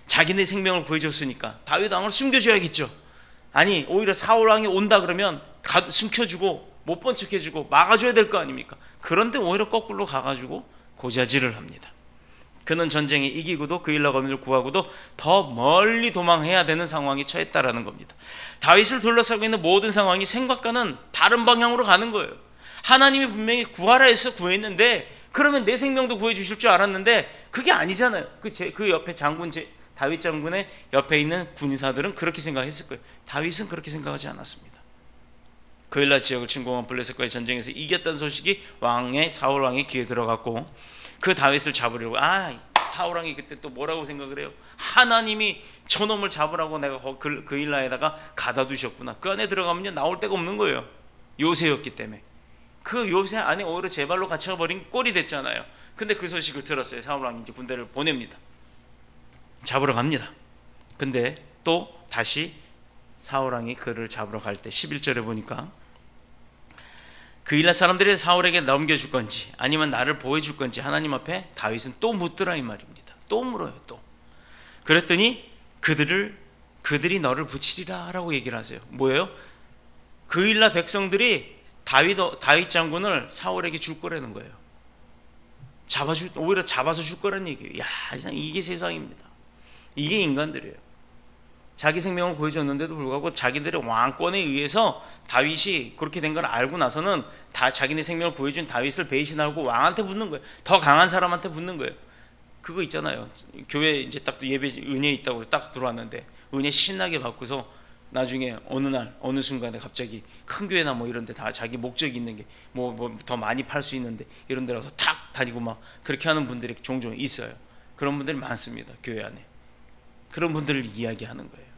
자기네 생명을 구해줬으니까 다윗 왕을 숨겨줘야겠죠. 아니, 오히려 사울 왕이 온다 그러면 숨겨주고 못 본 척해주고 막아줘야 될 거 아닙니까? 그런데 오히려 거꾸로 가가지고 고자질을 합니다. 그는 전쟁에 이기고도 그일라 거민을 구하고도 더 멀리 도망해야 되는 상황에 처했다라는 겁니다. 다윗을 둘러싸고 있는 모든 상황이 생각과는 다른 방향으로 가는 거예요. 하나님이 분명히 구하라 해서 구했는데 그러면 내 생명도 구해주실 줄 알았는데 그게 아니잖아요. 그 옆에 다윗 장군의 옆에 있는 군사들은 그렇게 생각했을 거예요. 다윗은 그렇게 생각하지 않았습니다. 그일라 지역을 침공한 블레셋과의 전쟁에서 이겼다는 소식이 사울 왕의 귀에 들어갔고 그 다윗을 잡으려고 사울 왕이 그때 또 뭐라고 생각을 해요? 하나님이 저놈을 잡으라고 내가 그일라에다가 가다 두셨구나. 그 안에 들어가면요 나올 데가 없는 거예요. 요새였기 때문에. 그 요새 안에 오히려 제 발로 갇혀버린 꼴이 됐잖아요. 근데 그 소식을 들었어요. 사울 왕이 이제 군대를 보냅니다. 잡으러 갑니다. 근데 또 다시 사울 왕이 그를 잡으러 갈 때 11절에 보니까 그일라 사람들이 사울에게 넘겨줄 건지 아니면 나를 보여줄 건지 하나님 앞에 다윗은 또 묻더라 이 말입니다. 또 물어요. 또 그랬더니 그들이 너를 붙이리라 라고 얘기를 하세요. 뭐예요? 그일라 백성들이 다윗 장군을 사울에게 줄 거라는 거예요. 오히려 잡아서 줄 거라는 얘기예요. 이게 세상입니다. 이게 인간들이에요. 자기 생명을 구해줬는데도 불구하고 자기들의 왕권에 의해서 다윗이 그렇게 된 걸 알고 나서는 다 자기네 생명을 구해준 다윗을 배신하고 왕한테 붙는 거예요. 더 강한 사람한테 붙는 거예요. 그거 있잖아요. 교회 이제 딱 예배 은혜 있다고 딱 들어왔는데 은혜 신나게 받고서 나중에 어느 순간에 갑자기 큰 교회나 뭐 이런 데 다 자기 목적이 있는 게 뭐 더 많이 팔 수 있는데 이런 데 가서 탁 다니고 막 그렇게 하는 분들이 종종 있어요. 그런 분들이 많습니다. 교회 안에. 그런 분들을 이야기하는 거예요.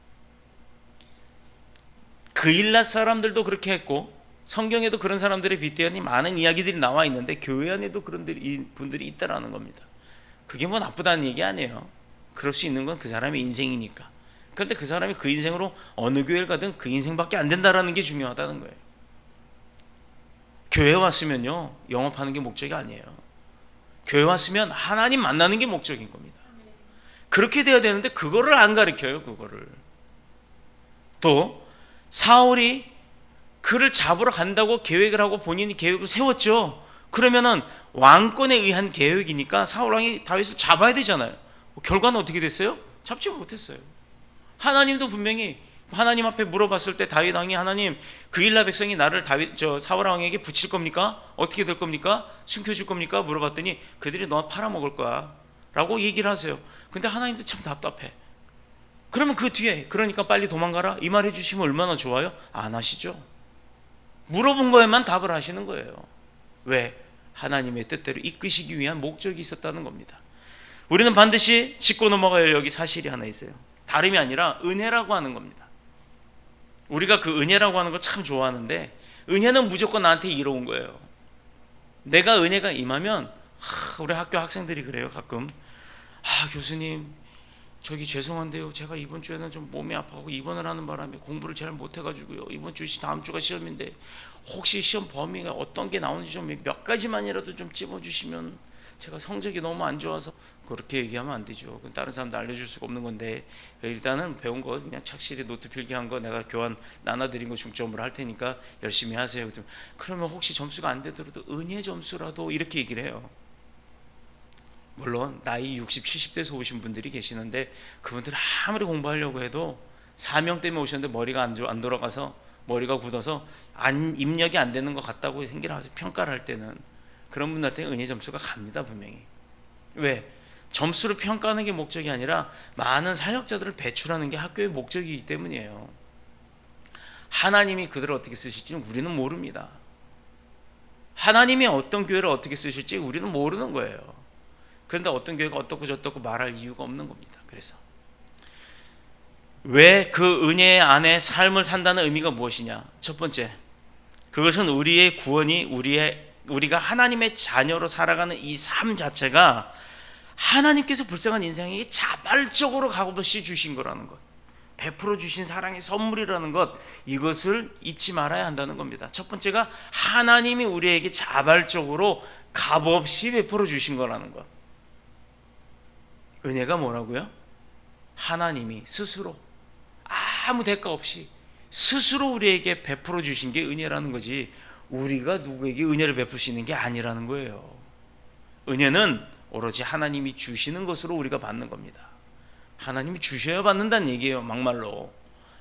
그일라 사람들도 그렇게 했고 성경에도 그런 사람들에 빗대어니 많은 이야기들이 나와 있는데 교회 안에도 그런 분들이 있다라는 겁니다. 그게 뭐 나쁘다는 얘기 아니에요. 그럴 수 있는 건 그 사람의 인생이니까. 그런데 그 사람이 그 인생으로 어느 교회를 가든 그 인생밖에 안 된다라는 게 중요하다는 거예요. 교회 왔으면요 영업하는 게 목적이 아니에요. 교회 왔으면 하나님 만나는 게 목적인 겁니다. 그렇게 돼야 되는데 그거를 안 가르쳐요. 그거를 또 사울이 그를 잡으러 간다고 계획을 하고 본인이 계획을 세웠죠. 그러면은 왕권에 의한 계획이니까 사울 왕이 다윗을 잡아야 되잖아요. 결과는 어떻게 됐어요? 잡지 못했어요. 하나님도 분명히 하나님 앞에 물어봤을 때 다윗 왕이 하나님 그일라 백성이 나를 사울 왕에게 붙일 겁니까? 어떻게 될 겁니까? 숨겨줄 겁니까? 물어봤더니 그들이 너 팔아먹을 거야 라고 얘기를 하세요. 근데 하나님도 참 답답해. 그러면 그 뒤에 그러니까 빨리 도망가라 이 말 해주시면 얼마나 좋아요? 안 하시죠. 물어본 거에만 답을 하시는 거예요. 왜? 하나님의 뜻대로 이끄시기 위한 목적이 있었다는 겁니다. 우리는 반드시 짚고 넘어가야 여기 사실이 하나 있어요. 다름이 아니라 은혜라고 하는 겁니다. 우리가 그 은혜라고 하는 거 참 좋아하는데 은혜는 무조건 나한테 이로운 거예요. 내가 은혜가 임하면 우리 학교 학생들이 그래요. 가끔 교수님 저기 죄송한데요 제가 이번 주에는 좀 몸이 아파하고 입원을 하는 바람에 공부를 잘 못해가지고요 이번 주 다음 주가 시험인데 혹시 시험 범위가 어떤 게 나오는지 좀 몇 가지만이라도 좀 찝어주시면 제가 성적이 너무 안 좋아서. 그렇게 얘기하면 안 되죠. 다른 사람도 알려줄 수가 없는 건데 일단은 배운 거 그냥 착실히 노트 필기한 거 내가 교환 나눠드린 거 중점으로 할 테니까 열심히 하세요. 그러면 혹시 점수가 안 되더라도 은혜 점수라도 이렇게 얘기를 해요. 물론 나이 60, 70대에서 오신 분들이 계시는데 그분들 아무리 공부하려고 해도 사명 때문에 오셨는데 머리가 안 돌아가서 머리가 굳어서 입력이 안 되는 것 같다고 생각을 하세요. 평가를 할 때는 그런 분들한테 은혜 점수가 갑니다. 분명히. 왜? 점수를 평가하는 게 목적이 아니라 많은 사역자들을 배출하는 게 학교의 목적이기 때문이에요. 하나님이 그들을 어떻게 쓰실지는 우리는 모릅니다. 하나님이 어떤 교회를 어떻게 쓰실지 우리는 모르는 거예요. 그런데 어떤 교회가 어떻고 저떻고 말할 이유가 없는 겁니다. 그래서 왜 그 은혜 안에 삶을 산다는 의미가 무엇이냐? 첫 번째, 그것은 우리의 구원이 우리가 하나님의 자녀로 살아가는 이 삶 자체가 하나님께서 불쌍한 인생에게 자발적으로 값없이 주신 거라는 것, 베풀어 주신 사랑의 선물이라는 것, 이것을 잊지 말아야 한다는 겁니다. 첫 번째가 하나님이 우리에게 자발적으로 값없이 베풀어 주신 거라는 것. 은혜가 뭐라고요? 하나님이 스스로 아무 대가 없이 스스로 우리에게 베풀어 주신 게 은혜라는 거지 우리가 누구에게 은혜를 베풀 수 있는 게 아니라는 거예요. 은혜는 오로지 하나님이 주시는 것으로 우리가 받는 겁니다. 하나님이 주셔야 받는다는 얘기예요. 막말로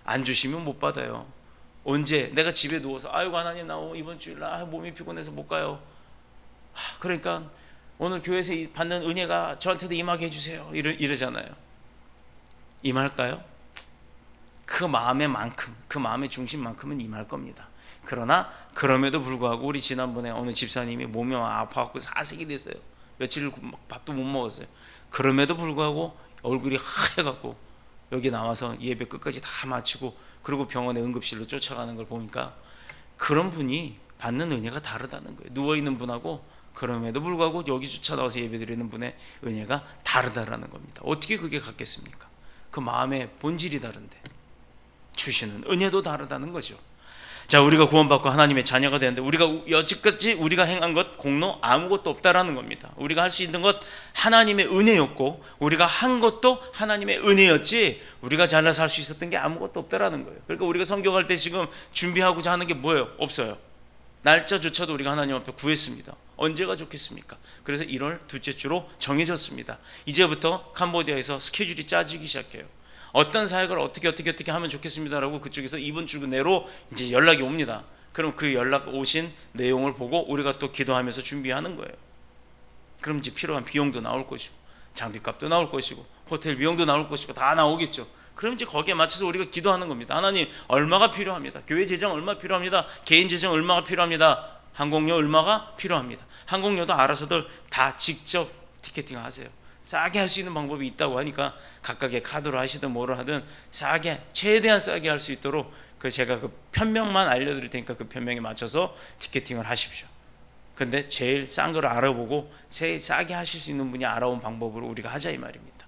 안 주시면 못 받아요. 언제 내가 집에 누워서 아이고 하나님 나 이번 주일 몸이 피곤해서 못 가요. 그러니까 오늘 교회에서 받는 은혜가 저한테도 임하게 해주세요. 이러잖아요. 임할까요? 그 마음의 만큼, 그 마음의 중심만큼은 임할 겁니다. 그러나 그럼에도 불구하고 우리 지난번에 어느 집사님이 몸이 아파갖고 사색이 됐어요. 며칠 밥도 못 먹었어요. 그럼에도 불구하고 얼굴이 하얘갖고 여기 나와서 예배 끝까지 다 마치고 그리고 병원에 응급실로 쫓아가는 걸 보니까 그런 분이 받는 은혜가 다르다는 거예요. 누워있는 분하고 그럼에도 불구하고 여기 쫓아나와서 예배드리는 분의 은혜가 다르다라는 겁니다. 어떻게 그게 같겠습니까? 그 마음의 본질이 다른데 주시는 은혜도 다르다는 거죠. 자, 우리가 구원받고 하나님의 자녀가 되는데 우리가 여지까지 우리가 행한 것 공로 아무것도 없다라는 겁니다. 우리가 할 수 있는 것 하나님의 은혜였고 우리가 한 것도 하나님의 은혜였지 우리가 잘나서 할 수 있었던 게 아무것도 없다라는 거예요. 그러니까 우리가 성경할 때 지금 준비하고자 하는 게 뭐예요? 없어요. 날짜조차도 우리가 하나님 앞에 구했습니다. 언제가 좋겠습니까? 그래서 1월 둘째 주로 정해졌습니다. 이제부터 캄보디아에서 스케줄이 짜지기 시작해요. 어떤 사역을 어떻게 하면 좋겠습니다라고 그쪽에서 이번 주 내로 이제 연락이 옵니다. 그럼 그 연락 오신 내용을 보고 우리가 또 기도하면서 준비하는 거예요. 그럼 이제 필요한 비용도 나올 것이고 장비값도 나올 것이고 호텔 비용도 나올 것이고 다 나오겠죠. 그럼 이제 거기에 맞춰서 우리가 기도하는 겁니다. 하나님 얼마가 필요합니다. 교회 재정 얼마 필요합니다. 개인 재정 얼마가 필요합니다. 항공료 얼마가 필요합니다. 항공료도 알아서들 다 직접 티켓팅 하세요. 싸게 할 수 있는 방법이 있다고 하니까 각각의 카드로 하시든 뭐로 하든 싸게 최대한 싸게 할 수 있도록 제가 그 편명만 알려드릴 테니까 그 편명에 맞춰서 티켓팅을 하십시오. 근데 제일 싼 걸 알아보고 제일 싸게 하실 수 있는 분이 알아온 방법으로 우리가 하자 이 말입니다.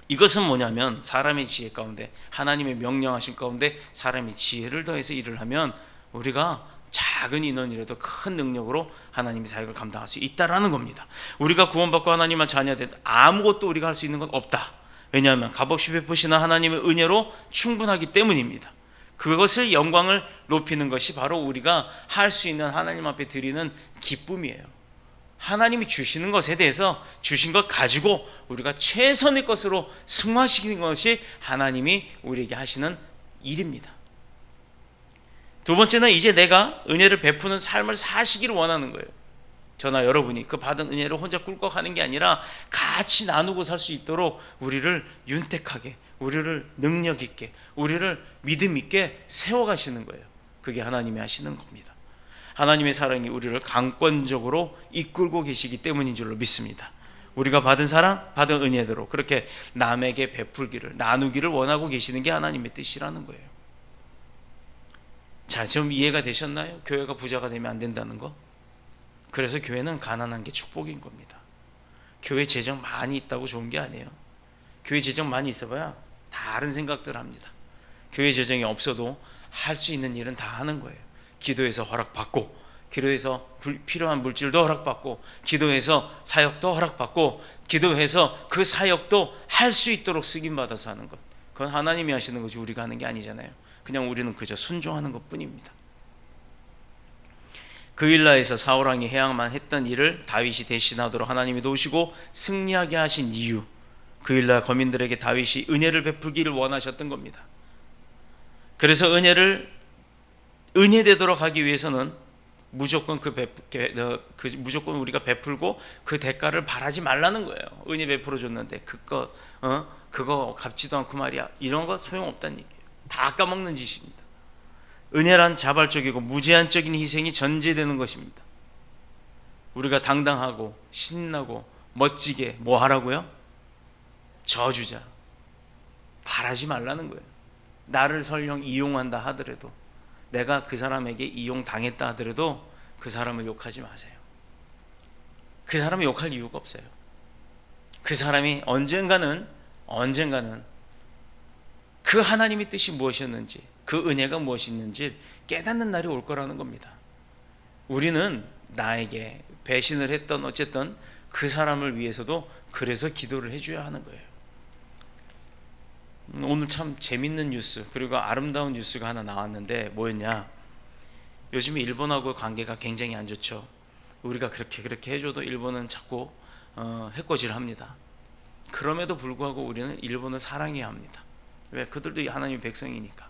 이것은 뭐냐면 사람의 지혜 가운데 하나님의 명령하신 가운데 사람이 지혜를 더해서 일을 하면 우리가 작은 인원이라도 큰 능력으로 하나님의 사역을 감당할 수 있다라는 겁니다. 우리가 구원받고 하나님만 자녀된 아무것도 우리가 할 수 있는 건 없다. 왜냐하면 값없이 베푸시는 하나님의 은혜로 충분하기 때문입니다. 그것을 영광을 높이는 것이 바로 우리가 할 수 있는 하나님 앞에 드리는 기쁨이에요. 하나님이 주시는 것에 대해서 주신 것 가지고 우리가 최선의 것으로 승화시키는 것이 하나님이 우리에게 하시는 일입니다. 두 번째는 이제 내가 은혜를 베푸는 삶을 사시기를 원하는 거예요. 저나 여러분이 그 받은 은혜를 혼자 꿀꺽하는 게 아니라 같이 나누고 살 수 있도록 우리를 윤택하게, 우리를 능력 있게, 우리를 믿음 있게 세워가시는 거예요. 그게 하나님이 하시는 겁니다. 하나님의 사랑이 우리를 강권적으로 이끌고 계시기 때문인 줄로 믿습니다. 우리가 받은 사랑, 받은 은혜대로 그렇게 남에게 베풀기를, 나누기를 원하고 계시는 게 하나님의 뜻이라는 거예요. 자, 좀 이해가 되셨나요? 교회가 부자가 되면 안 된다는 거. 그래서 교회는 가난한 게 축복인 겁니다. 교회 재정 많이 있다고 좋은 게 아니에요. 교회 재정 많이 있어봐야 다른 생각들 합니다. 교회 재정이 없어도 할 수 있는 일은 다 하는 거예요. 기도해서 허락받고, 기도해서 필요한 물질도 허락받고, 기도해서 사역도 허락받고, 기도해서 그 사역도 할 수 있도록 쓰임받아서 하는 것. 그건 하나님이 하시는 거지 우리가 하는 게 아니잖아요. 그냥 우리는 그저 순종하는 것뿐입니다. 그일라에서 사울왕이 해야만 했던 일을 다윗이 대신하도록 하나님이 도우시고 승리하게 하신 이유, 그일라 거민들에게 다윗이 은혜를 베풀기를 원하셨던 겁니다. 그래서 은혜되도록 하기 위해서는 무조건 무조건 우리가 베풀고 그 대가를 바라지 말라는 거예요. 은혜 베풀어 줬는데 그거 갚지도 않고 말이야, 이런 거 소용없다는 얘기예요. 다 까먹는 짓입니다. 은혜란 자발적이고 무제한적인 희생이 전제되는 것입니다. 우리가 당당하고 신나고 멋지게 뭐 하라고요? 저주자, 바라지 말라는 거예요. 나를 설령 이용한다 하더라도, 내가 그 사람에게 이용당했다 하더라도 그 사람을 욕하지 마세요. 그 사람을 욕할 이유가 없어요. 그 사람이 언젠가는 그 하나님의 뜻이 무엇이었는지, 그 은혜가 무엇이었는지 깨닫는 날이 올 거라는 겁니다. 우리는 나에게 배신을 했던 어쨌든 그 사람을 위해서도 그래서 기도를 해줘야 하는 거예요. 오늘 참 재밌는 뉴스, 그리고 아름다운 뉴스가 하나 나왔는데 뭐였냐, 요즘에 일본하고 관계가 굉장히 안 좋죠. 우리가 그렇게 해줘도 일본은 자꾸 해코지를 합니다. 그럼에도 불구하고 우리는 일본을 사랑해야 합니다. 왜? 그들도 하나님의 백성이니까.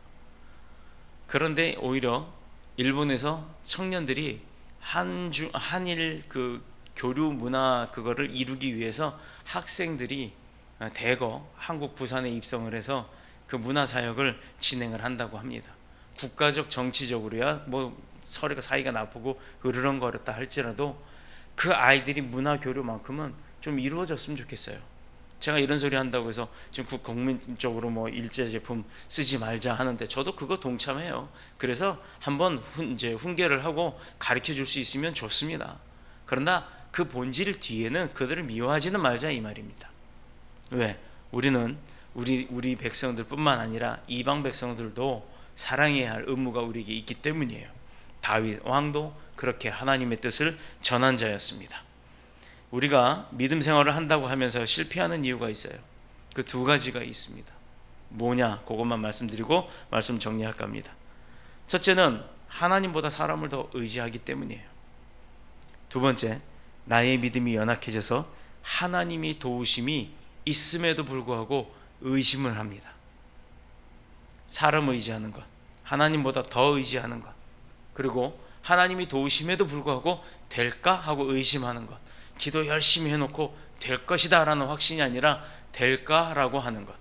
그런데 오히려 일본에서 청년들이 한일 그 교류 문화 그거를 이루기 위해서 학생들이 대거 한국 부산에 입성을 해서 그 문화 사역을 진행을 한다고 합니다. 국가적 정치적으로야 뭐 서로가 사이가 나쁘고 으르렁거렸다 할지라도 그 아이들이 문화 교류만큼은 좀 이루어졌으면 좋겠어요. 제가 이런 소리 한다고 해서 지금 국민적으로 뭐 일제 제품 쓰지 말자 하는데 저도 그거 동참해요. 그래서 한번 이제 훈계를 하고 가르쳐 줄 수 있으면 좋습니다. 그러나 그 본질 뒤에는 그들을 미워하지는 말자 이 말입니다. 왜? 우리는 우리 백성들뿐만 아니라 이방 백성들도 사랑해야 할 의무가 우리에게 있기 때문이에요. 다윗 왕도 그렇게 하나님의 뜻을 전한 자였습니다. 우리가 믿음 생활을 한다고 하면서 실패하는 이유가 있어요. 그 두 가지가 있습니다. 뭐냐? 그것만 말씀드리고 말씀 정리할까 합니다. 첫째는 하나님보다 사람을 더 의지하기 때문이에요. 두 번째, 나의 믿음이 연약해져서 하나님이 도우심이 있음에도 불구하고 의심을 합니다. 사람 의지하는 것, 하나님보다 더 의지하는 것, 그리고 하나님이 도우심에도 불구하고 될까 하고 의심하는 것. 기도 열심히 해놓고 될 것이다 라는 확신이 아니라 될까라고 하는 것.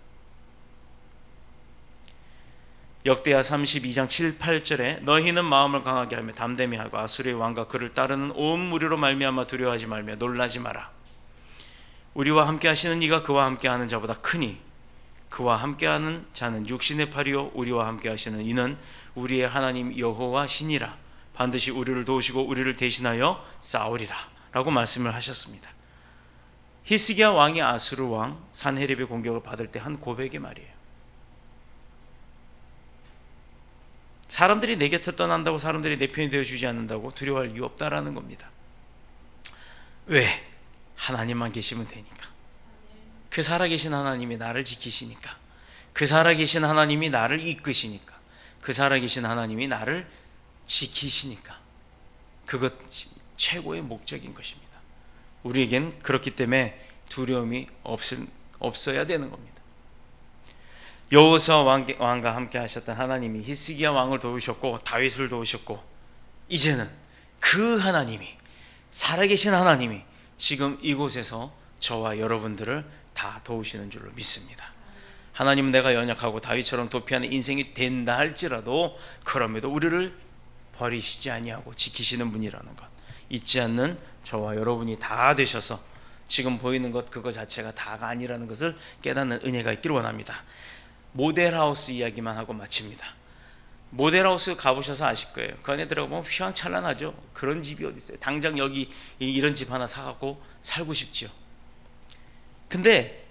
역대하 32장 7, 8절에 너희는 마음을 강하게 하며 담대히 하고 아수르의 왕과 그를 따르는 온 무리로 말미암아 두려워하지 말며 놀라지 마라. 우리와 함께 하시는 이가 그와 함께 하는 자보다 크니 그와 함께하는 자는 육신의 팔이요 우리와 함께 하시는 이는 우리의 하나님 여호와 신이라. 반드시 우리를 도우시고 우리를 대신하여 싸우리라 라고 말씀을 하셨습니다. 히스기야 왕이 아수르 왕 산헤립의 공격을 받을 때 한 고백의 말이에요. 사람들이 내 곁을 떠난다고 사람들이 내 편이 되어주지 않는다고 두려워할 이유 없다라는 겁니다. 왜? 하나님만 계시면 되니까. 그 살아계신 하나님이 나를 지키시니까. 그 살아계신 하나님이 나를 이끄시니까. 그 살아계신 하나님이 나를 지키시니까. 그것 최고의 목적인 것입니다. 우리에겐 그렇기 때문에 두려움이 없어야 되는 겁니다. 여호수아 왕과 함께 하셨던 하나님이 히스기야 왕을 도우셨고 다윗을 도우셨고 이제는 그 하나님이 살아계신 하나님이 지금 이곳에서 저와 여러분들을 다 도우시는 줄로 믿습니다. 하나님은 내가 연약하고 다윗처럼 도피하는 인생이 된다 할지라도 그럼에도 우리를 버리시지 아니하고 지키시는 분이라는 것 잊지 않는 저와 여러분이 다 되셔서 지금 보이는 것 그거 자체가 다가 아니라는 것을 깨닫는 은혜가 있기를 원합니다. 모델하우스 이야기만 하고 마칩니다. 모델하우스 가보셔서 아실 거예요. 그 안에 들어가보면 휘황찬란하죠. 그런 집이 어디 있어요. 당장 여기 이런 집 하나 사갖고 살고 싶지요. 근데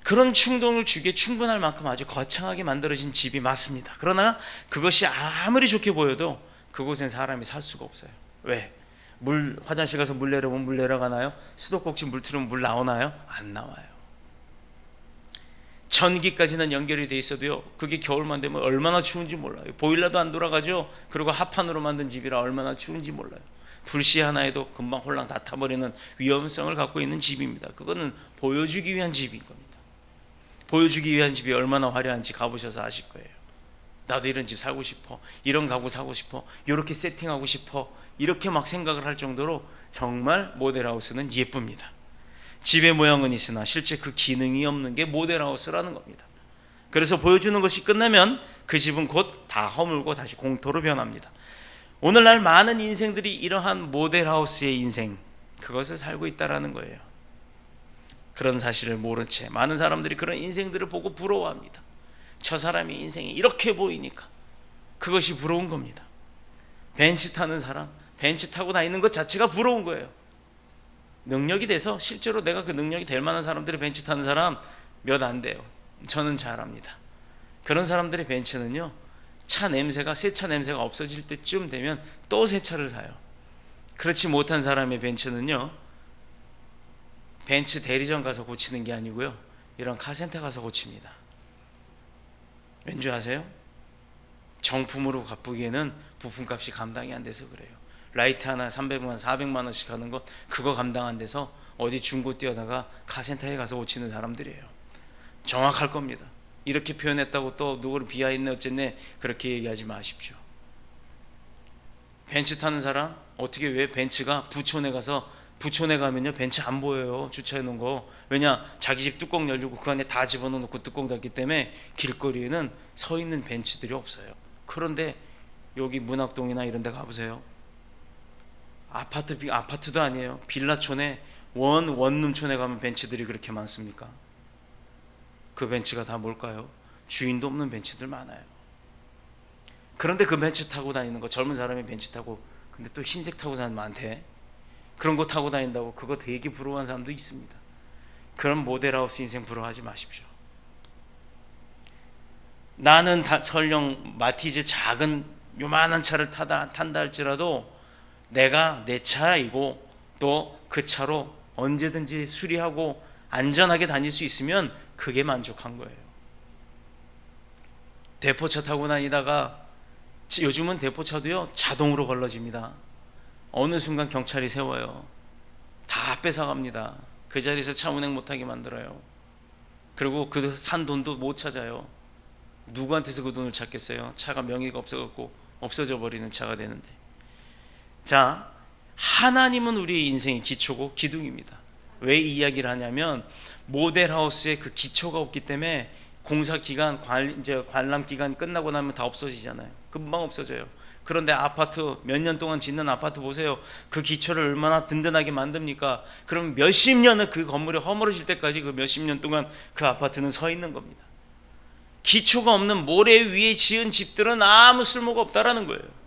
그런 충동을 주기에 충분할 만큼 아주 거창하게 만들어진 집이 맞습니다. 그러나 그것이 아무리 좋게 보여도 그곳엔 사람이 살 수가 없어요. 왜? 화장실 가서 물 내려보면 물 내려가나요? 수도꼭지 물 틀으면 물 나오나요? 안 나와요. 전기까지는 연결이 돼 있어도요 그게 겨울만 되면 얼마나 추운지 몰라요. 보일러도 안 돌아가죠. 그리고 합판으로 만든 집이라 얼마나 추운지 몰라요. 불씨 하나에도 금방 홀랑 다 타버리는 위험성을 갖고 있는 집입니다. 그거는 보여주기 위한 집인 겁니다. 보여주기 위한 집이 얼마나 화려한지 가보셔서 아실 거예요. 나도 이런 집 살고 싶어, 이런 가구 사고 싶어, 이렇게 세팅하고 싶어, 이렇게 막 생각을 할 정도로 정말 모델하우스는 예쁩니다. 집의 모양은 있으나 실제 그 기능이 없는 게 모델하우스라는 겁니다. 그래서 보여주는 것이 끝나면 그 집은 곧 다 허물고 다시 공터로 변합니다. 오늘날 많은 인생들이 이러한 모델하우스의 인생 그것을 살고 있다는 거예요. 그런 사실을 모른 채 많은 사람들이 그런 인생들을 보고 부러워합니다. 저 사람의 인생이 이렇게 보이니까 그것이 부러운 겁니다. 벤츠 타는 사람, 벤츠 타고 다니는 것 자체가 부러운 거예요. 능력이 돼서 실제로 내가 그 능력이 될 만한 사람들이 벤츠 타는 사람 몇 안 돼요. 저는 잘 압니다. 그런 사람들의 벤츠는요 차 냄새가 새 차 냄새가 없어질 때쯤 되면 또 새 차를 사요. 그렇지 못한 사람의 벤츠는요 벤츠 대리점 가서 고치는 게 아니고요 이런 카센터 가서 고칩니다. 왠지 아세요? 정품으로 갚기에는 부품값이 감당이 안 돼서 그래요. 라이트 하나 300만 400만 원씩 하는 것 그거 감당 안 돼서 어디 중고 뛰어다가 카센터에 가서 고치는 사람들이에요. 정확할 겁니다. 이렇게 표현했다고 또 누구를 비하했네 어쨌네 그렇게 얘기하지 마십시오. 벤츠 타는 사람 어떻게, 왜 벤츠가 부촌에 가면요 벤츠 안 보여요. 주차해 놓은 거. 왜냐, 자기 집 뚜껑 열리고 그 안에 다 집어넣고 뚜껑 닫기 때문에 길거리에는 서 있는 벤츠들이 없어요. 그런데 여기 문학동이나 이런 데 가보세요. 아파트도 아니에요. 빌라촌에 원룸촌에 가면 벤츠들이 그렇게 많습니까? 그 벤츠가 다 뭘까요? 주인도 없는 벤츠들 많아요. 그런데 그 벤츠 타고 다니는 거, 젊은 사람이 벤츠 타고, 근데 또 흰색 타고 다니는 많대. 그런 거 타고 다닌다고 그거 되게 부러워하는 사람도 있습니다. 그런 모델하우스 인생 부러워하지 마십시오. 나는 설령 마티즈 작은 요만한 차를 탄다 할지라도 내가 내 차이고 또 그 차로 언제든지 수리하고 안전하게 다닐 수 있으면 그게 만족한 거예요. 대포차 타고 다니다가, 요즘은 대포차도요 자동으로 걸러집니다. 어느 순간 경찰이 세워요. 다 뺏어갑니다. 그 자리에서 차 운행 못하게 만들어요. 그리고 그 산 돈도 못 찾아요. 누구한테서 그 돈을 찾겠어요? 차가 명의가 없어갖고 없어져 버리는 차가 되는데. 자, 하나님은 우리의 인생의 기초고 기둥입니다. 왜 이 이야기를 하냐면, 모델하우스에 그 기초가 없기 때문에 공사 기간, 이제 관람 기간이 끝나고 나면 다 없어지잖아요. 금방 없어져요. 그런데 아파트 몇 년 동안 짓는 아파트 보세요. 그 기초를 얼마나 든든하게 만듭니까? 그럼 몇십 년을 그 건물이 허물어질 때까지 그 몇십 년 동안 그 아파트는 서 있는 겁니다. 기초가 없는 모래 위에 지은 집들은 아무 쓸모가 없다라는 거예요.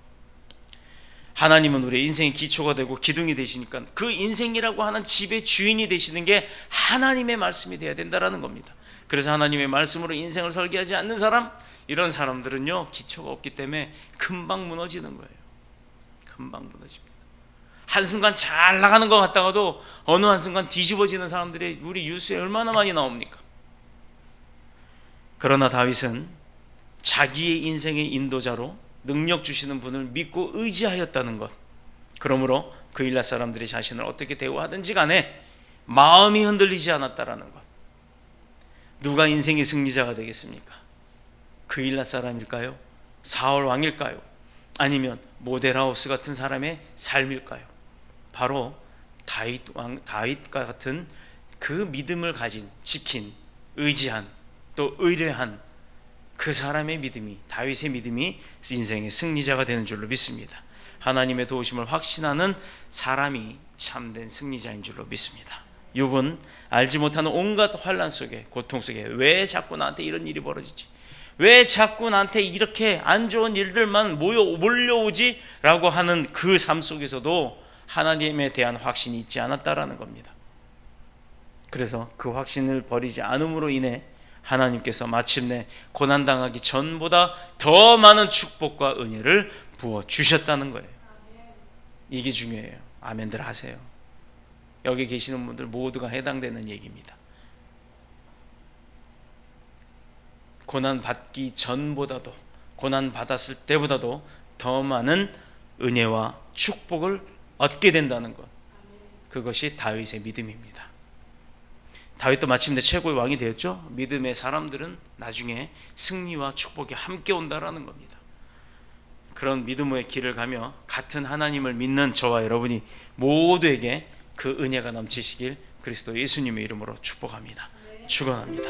하나님은 우리의 인생의 기초가 되고 기둥이 되시니까 그 인생이라고 하는 집의 주인이 되시는 게 하나님의 말씀이 돼야 된다라는 겁니다. 그래서 하나님의 말씀으로 인생을 설계하지 않는 사람, 이런 사람들은요 기초가 없기 때문에 금방 무너지는 거예요. 금방 무너집니다. 한순간 잘 나가는 것 같다가도 어느 한순간 뒤집어지는 사람들이 우리 뉴스에 얼마나 많이 나옵니까? 그러나 다윗은 자기의 인생의 인도자로 능력 주시는 분을 믿고 의지하였다는 것, 그러므로 그일라 사람들이 자신을 어떻게 대우하든지 간에 마음이 흔들리지 않았다라는 것. 누가 인생의 승리자가 되겠습니까? 그일라 사람일까요? 사울 왕일까요? 아니면 모델하우스 같은 사람의 삶일까요? 바로 다윗과 같은 그 믿음을 가진, 지킨, 의지한, 또 의뢰한 그 사람의 믿음이, 다윗의 믿음이 인생의 승리자가 되는 줄로 믿습니다. 하나님의 도우심을 확신하는 사람이 참된 승리자인 줄로 믿습니다. 욥은 알지 못하는 온갖 환난 속에, 고통 속에 왜 자꾸 나한테 이런 일이 벌어지지? 왜 자꾸 나한테 이렇게 안 좋은 일들만 몰려오지? 라고 하는 그 삶 속에서도 하나님에 대한 확신이 있지 않았다라는 겁니다. 그래서 그 확신을 버리지 않음으로 인해 하나님께서 마침내 고난당하기 전보다 더 많은 축복과 은혜를 부어주셨다는 거예요. 이게 중요해요. 아멘들 하세요. 여기 계시는 분들 모두가 해당되는 얘기입니다. 고난받기 전보다도, 고난받았을 때보다도 더 많은 은혜와 축복을 얻게 된다는 것, 그것이 다윗의 믿음입니다. 다윗도 마침내 최고의 왕이 되었죠. 믿음의 사람들은 나중에 승리와 축복이 함께 온다라는 겁니다. 그런 믿음의 길을 가며 같은 하나님을 믿는 저와 여러분이 모두에게 그 은혜가 넘치시길 그리스도 예수님의 이름으로 축복합니다. 축원합니다.